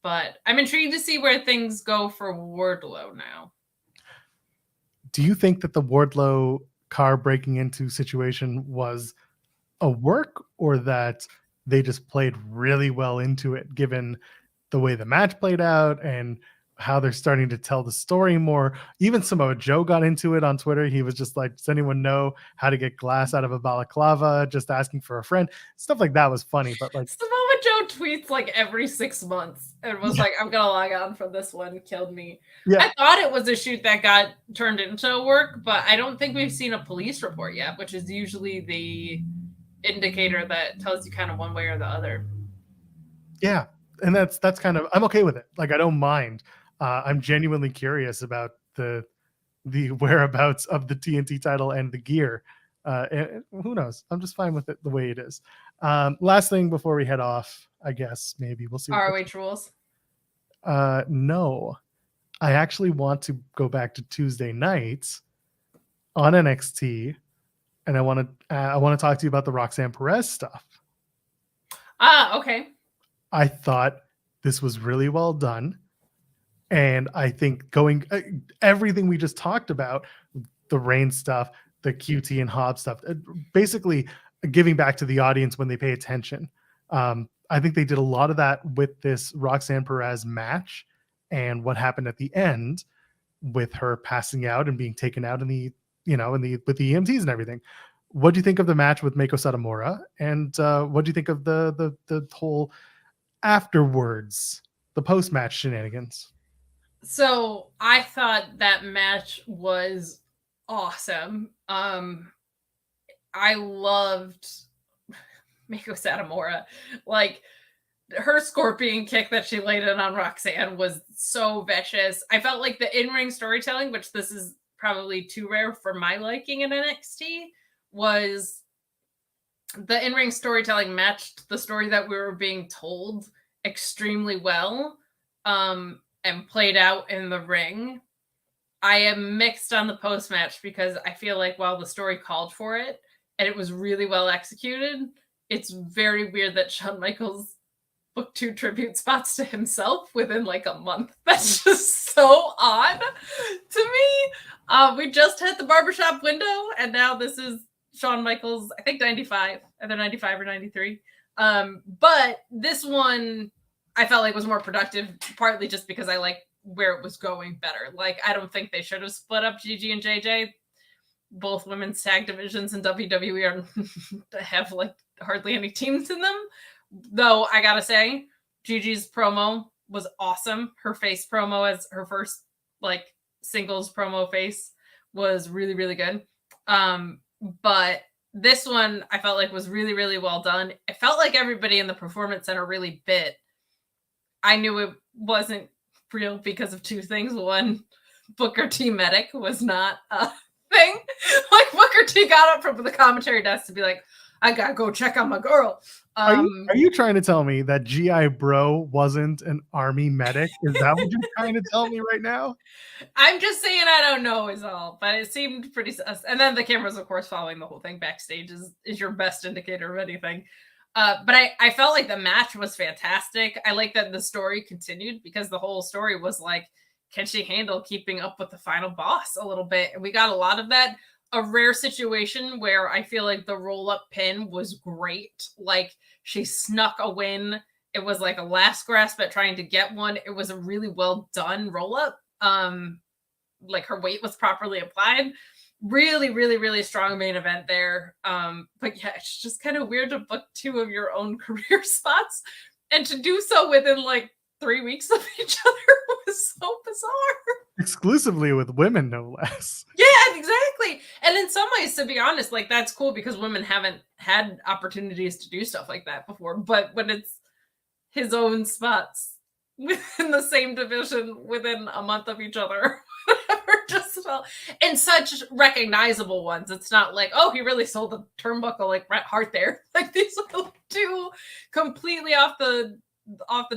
But I'm intrigued to see where things go for Wardlow now. Do you think that the Wardlow car breaking into situation was a work, or that they just played really well into it, given the way the match played out and how they're starting to tell the story more? Even Samoa Joe got into it on Twitter. He was just like, does anyone know how to get glass out of a balaclava? Just asking for a friend. Stuff like that was funny. But like, Samoa Joe tweets like every 6 months and was like, I'm going to log on for this one. Killed me. yeah. I thought it was a shoot that got turned into a work, but I don't think we've seen a police report yet, which is usually the indicator that tells you kind of one way or the other. Yeah. And that's kind of, I'm okay with it. Like, I don't mind. I'm genuinely curious about the whereabouts of the TNT title and the gear. And who knows? I'm just fine with it the way it is. Last thing before we head off, I guess maybe we'll see. ROH rules? No, I actually want to go back to Tuesday nights on NXT, and I want to talk to you about the Roxanne Perez stuff. Ah, okay. I thought this was really well done. And I think everything we just talked about, the Reigns stuff, the QT and Hobbs stuff, basically giving back to the audience when they pay attention. I think they did a lot of that with this Roxanne Perez match and what happened at the end with her passing out and being taken out with the EMTs and everything. What do you think of the match with Meiko Satomura? And what do you think of the whole afterwards, the post-match shenanigans? So I thought that match was awesome. I loved Meiko Satomura. Like, her scorpion kick that she laid in on Roxanne was so vicious. I felt like the in-ring storytelling, which this is probably too rare for my liking in NXT, was the in-ring storytelling matched the story that we were being told extremely well, and played out in the ring. I am mixed on the post-match because I feel like while the story called for it and it was really well executed, it's very weird that Shawn Michaels booked 2 tribute spots to himself within like a month. That's just so odd to me. We just hit the barbershop window, and now this is Shawn Michaels, I think 95, either 95 or 93. But this one I felt like was more productive, partly just because I like where it was going better. Like, I don't think they should have split up Gigi and JJ. Both women's tag divisions in WWE have like hardly any teams in them. Though I gotta say, Gigi's promo was awesome. Her face promo as her first like singles promo face was really, really good. But this one I felt like was really, really well done. It felt like everybody in the Performance Center really bit. I knew it wasn't real because of 2 things. One, Booker T Medic was not a thing. Like, Booker T got up from the commentary desk to be like, I gotta go check on my girl. Are you trying to tell me that GI Bro wasn't an army medic? Is that what you're trying to tell me right now? I'm just saying I don't know is all, but it seemed pretty sus. And then the cameras, of course, following the whole thing backstage is your best indicator of anything. But I felt like the match was fantastic. I like that the story continued because the whole story was like, can she handle keeping up with the final boss a little bit? And we got a lot of that. A rare situation where I feel like the roll-up pin was great. Like, she snuck a win. It was like a last grasp at trying to get one. It was a really well done roll-up. Like, her weight was properly applied. Really, really, really strong main event there. But yeah, it's just kind of weird to book 2 of your own career spots and to do so within like 3 weeks of each other was so bizarre. Exclusively with women, no less. Yeah, exactly. And in some ways, to be honest, like, that's cool because women haven't had opportunities to do stuff like that before. But when it's his own spots within the same division within a month of each other, just well, and such recognizable ones. It's not like, oh, he really sold the turnbuckle like Bret Hart there. Like, these are 2 completely off the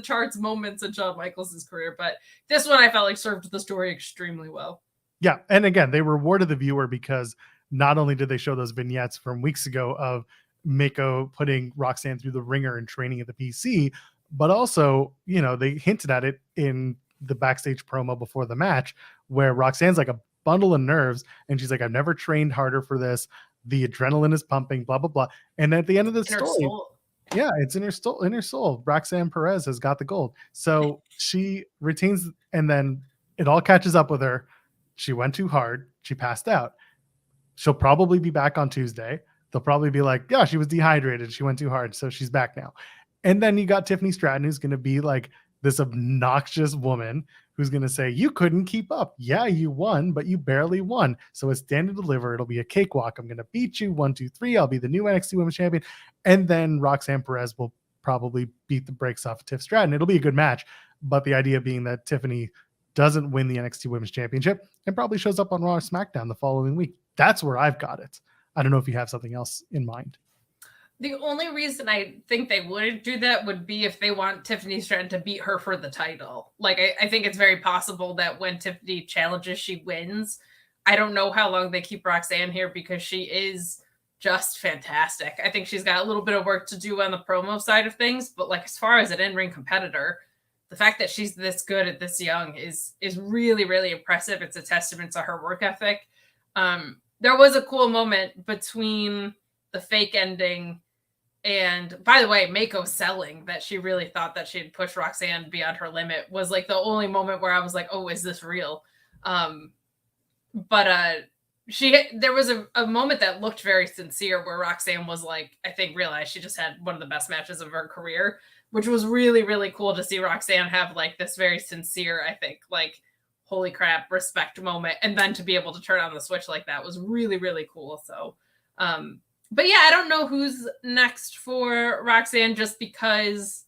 charts moments in Shawn Michaels' career. But this one I felt like served the story extremely well. Yeah. And again, they rewarded the viewer because not only did they show those vignettes from weeks ago of Meiko putting Roxanne through the ringer and training at the PC, but also, they hinted at it in the backstage promo before the match where Roxanne's like a bundle of nerves and she's like, I've never trained harder for this. The adrenaline is pumping, blah, blah, blah. And at the end of the story, yeah, it's in her soul. Roxanne Perez has got the gold. So she retains, and then it all catches up with her. She went too hard. She passed out. She'll probably be back on Tuesday. They'll probably be like, yeah, she was dehydrated. She went too hard. So she's back now. And then you got Tiffany Stratton, who's going to be like this obnoxious woman who's going to say, you couldn't keep up. Yeah, you won, but you barely won. So it's stand and deliver. It'll be a cakewalk. I'm going to beat you 1, 2, 3. I'll be the new NXT Women's Champion. And then Roxanne Perez will probably beat the brakes off of Tiff Stratton. It'll be a good match. But the idea being that Tiffany doesn't win the NXT Women's Championship and probably shows up on Raw or SmackDown the following week. That's where I've got it. I don't know if you have something else in mind. The only reason I think they wouldn't do that would be if they want Tiffany Stratton to beat her for the title. Like, I think it's very possible that when Tiffany challenges, she wins. I don't know how long they keep Roxanne here because she is just fantastic. I think she's got a little bit of work to do on the promo side of things, but like, as far as an in-ring competitor, the fact that she's this good at this young is really, really impressive. It's a testament to her work ethic. There was a cool moment between the fake ending and, by the way, Mako selling that she really thought that she'd push Roxanne beyond her limit was like the only moment where I was like, oh, is this real? There was a moment that looked very sincere where Roxanne was like, I think realized she just had one of the best matches of her career, which was really, really cool to see Roxanne have like this very sincere, I think, like, holy crap, respect moment. And then to be able to turn on the switch like that was really, really cool. So, but yeah, I don't know who's next for Roxanne, just because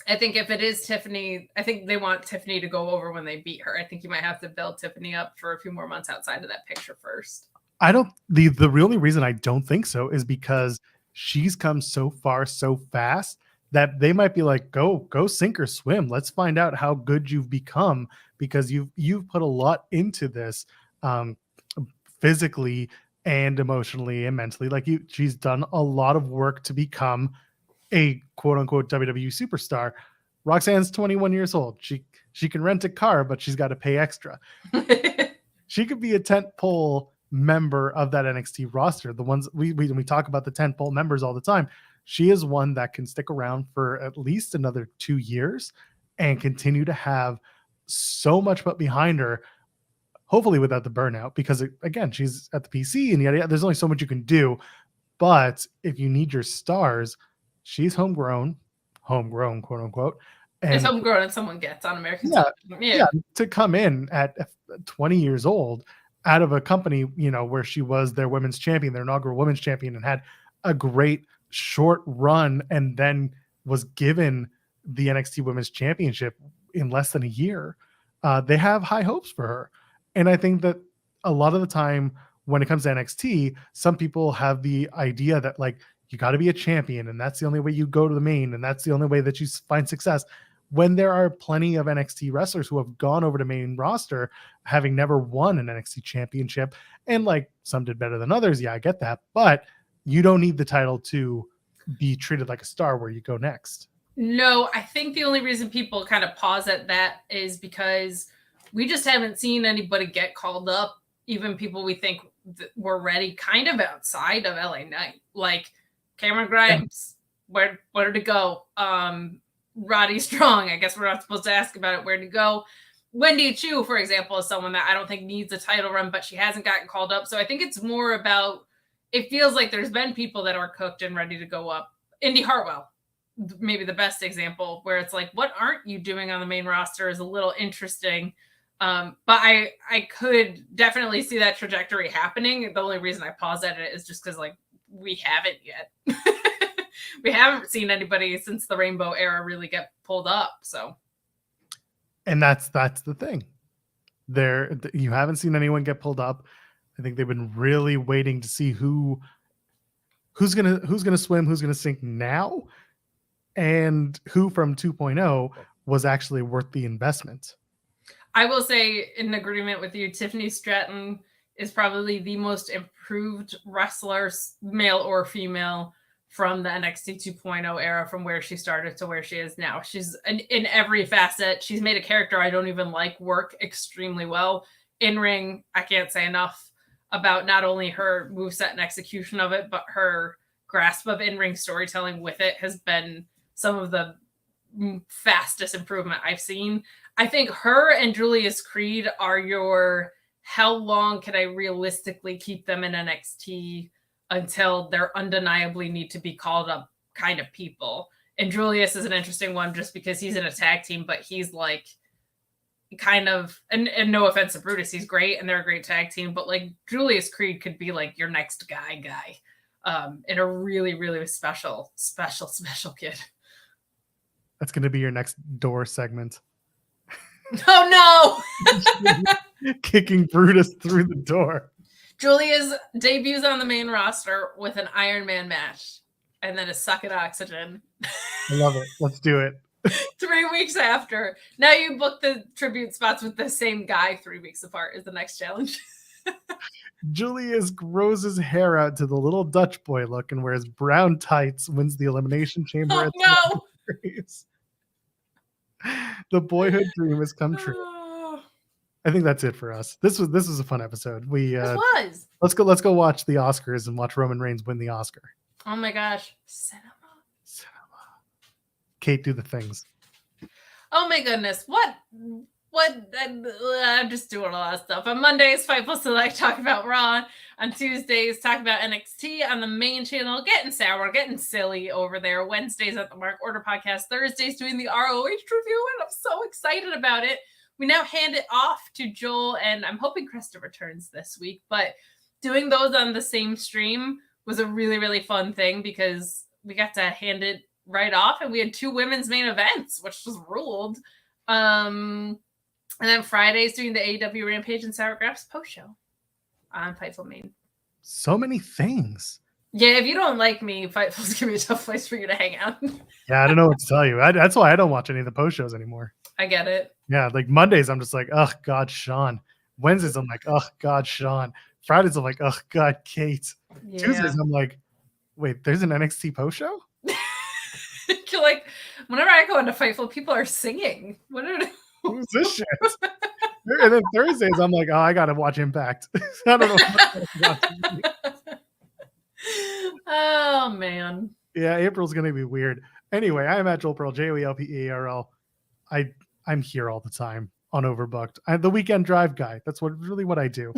I think if it is Tiffany, I think they want Tiffany to go over when they beat her. I think you might have to build Tiffany up for a few more months outside of that picture first. The only reason I don't think so is because she's come so far so fast that they might be like, go sink or swim. Let's find out how good you've become, because you've put a lot into this, physically and emotionally and mentally. Like, she's done a lot of work to become a quote unquote WWE superstar. Roxanne's 21 years old. She can rent a car, but she's got to pay extra. She could be a tentpole member of that NXT roster. The ones we talk about the tentpole members all the time. She is one that can stick around for at least another 2 years and continue to have so much put behind her, hopefully without the burnout, because again, she's at the PC and yada, there's only so much you can do. But if you need your stars, she's homegrown, quote unquote. And it's homegrown and someone gets on American television. Yeah, to come in at 20 years old out of a company, where she was their women's champion, their inaugural women's champion, and had a great short run, and then was given the NXT Women's Championship in less than a year. They have high hopes for her. And I think that a lot of the time when it comes to NXT, some people have the idea that, like, you got to be a champion, and that's the only way you go to the main, and that's the only way that you find success. When there are plenty of NXT wrestlers who have gone over to main roster, having never won an NXT championship, and like some did better than others. Yeah, I get that. But you don't need the title to be treated like a star where you go next. No, I think the only reason people kind of pause at that is because we just haven't seen anybody get called up, even people we think were ready, kind of outside of LA Knight. Like Cameron Grimes, where to go? Roddy Strong, I guess we're not supposed to ask about it. Where'd he go? Wendy Chu, for example, is someone that I don't think needs a title run, but she hasn't gotten called up. So I think it's more about, it feels like there's been people that are cooked and ready to go up. Indy Hartwell, maybe the best example, where it's like, what aren't you doing on the main roster is a little interesting. But I could definitely see that trajectory happening. The only reason I pause at it is just because, like, we haven't yet. We haven't seen anybody since the Rainbow era really get pulled up. So, and that's the thing. You haven't seen anyone get pulled up. I think they've been really waiting to see who's gonna swim, who's gonna sink now, and who from 2.0 was actually worth the investment. I will say, in agreement with you, Tiffany Stratton is probably the most improved wrestler, male or female, from the NXT 2.0 era, from where she started to where she is now. She's in every facet. She's made a character I don't even like work extremely well. In ring, I can't say enough about not only her moveset and execution of it, but her grasp of in-ring storytelling with it has been some of the fastest improvement I've seen. I think her and Julius Creed are your, how long can I realistically keep them in NXT until they're undeniably need to be called up kind of people. And Julius is an interesting one just because he's in a tag team, but he's like kind of, and no offense to Brutus, he's great and they're a great tag team, but like Julius Creed could be like your next guy, and a really, really special kid. That's going to be your next door segment. Oh no! Kicking Brutus through the door. Julia's debuts on the main roster with an Iron Man match and then a suck at oxygen. I love it. Let's do it. 3 weeks after. Now you book the tribute spots with the same guy 3 weeks apart is the next challenge. Julius grows his hair out to the little Dutch boy look and wears brown tights, wins the Elimination Chamber. Oh, no! The boyhood dream has come true. Oh, I think that's it for us. This was a fun episode. We it was. let's go watch the Oscars and watch Roman Reigns win the Oscar. Oh my gosh. Cinema. Kate, do the things. Oh my goodness. What? I'm just doing a lot of stuff. On Mondays, Fightful Select, talk about Raw. On Tuesdays, talk about NXT on the main channel. Getting sour, getting silly over there. Wednesdays at the Mark Order Podcast. Thursdays doing the ROH review, and I'm so excited about it. We now hand it off to Joel, and I'm hoping Krista returns this week. But doing those on the same stream was a really, really fun thing because we got to hand it right off, and we had 2 women's main events, which was ruled. And then Fridays doing the AEW Rampage and Sour Grapes post show on Fightful Main. So many things. Yeah, if you don't like me, Fightful's gonna be a tough place for you to hang out. Yeah, I don't know what to tell you. That's why I don't watch any of the post shows anymore. I get it. Yeah, like Mondays, I'm just like, oh God, Sean. Wednesdays, I'm like, oh God, Sean. Fridays, I'm like, oh God, Kate. Yeah. Tuesdays, I'm like, wait, there's an NXT post show? You're like, whenever I go into Fightful, people are singing. Who's this shit? And then Thursdays, I'm like, oh, I gotta watch Impact. I don't know. Oh man. Yeah, April's gonna be weird. Anyway, I'm at Joel Pearl, JoelPearl. I'm here all the time on Overbooked. I'm the weekend drive guy. That's what I do.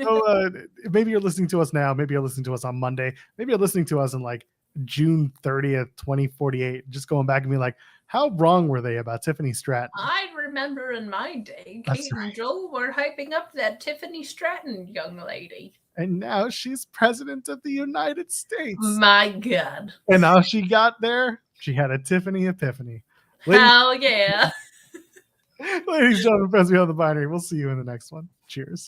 So maybe you're listening to us now. Maybe you're listening to us on Monday. Maybe you're listening to us in like June 30th, 2048. Just going back and be like, how wrong were they about Tiffany Stratton? I remember in my day, That's Kate right. and Joel were hyping up that Tiffany Stratton young lady. And now she's president of the United States. My God. And now she got there. She had a Tiffany epiphany. Hell yeah. Ladies and gentlemen, friends beyond the binary, we'll see you in the next one. Cheers.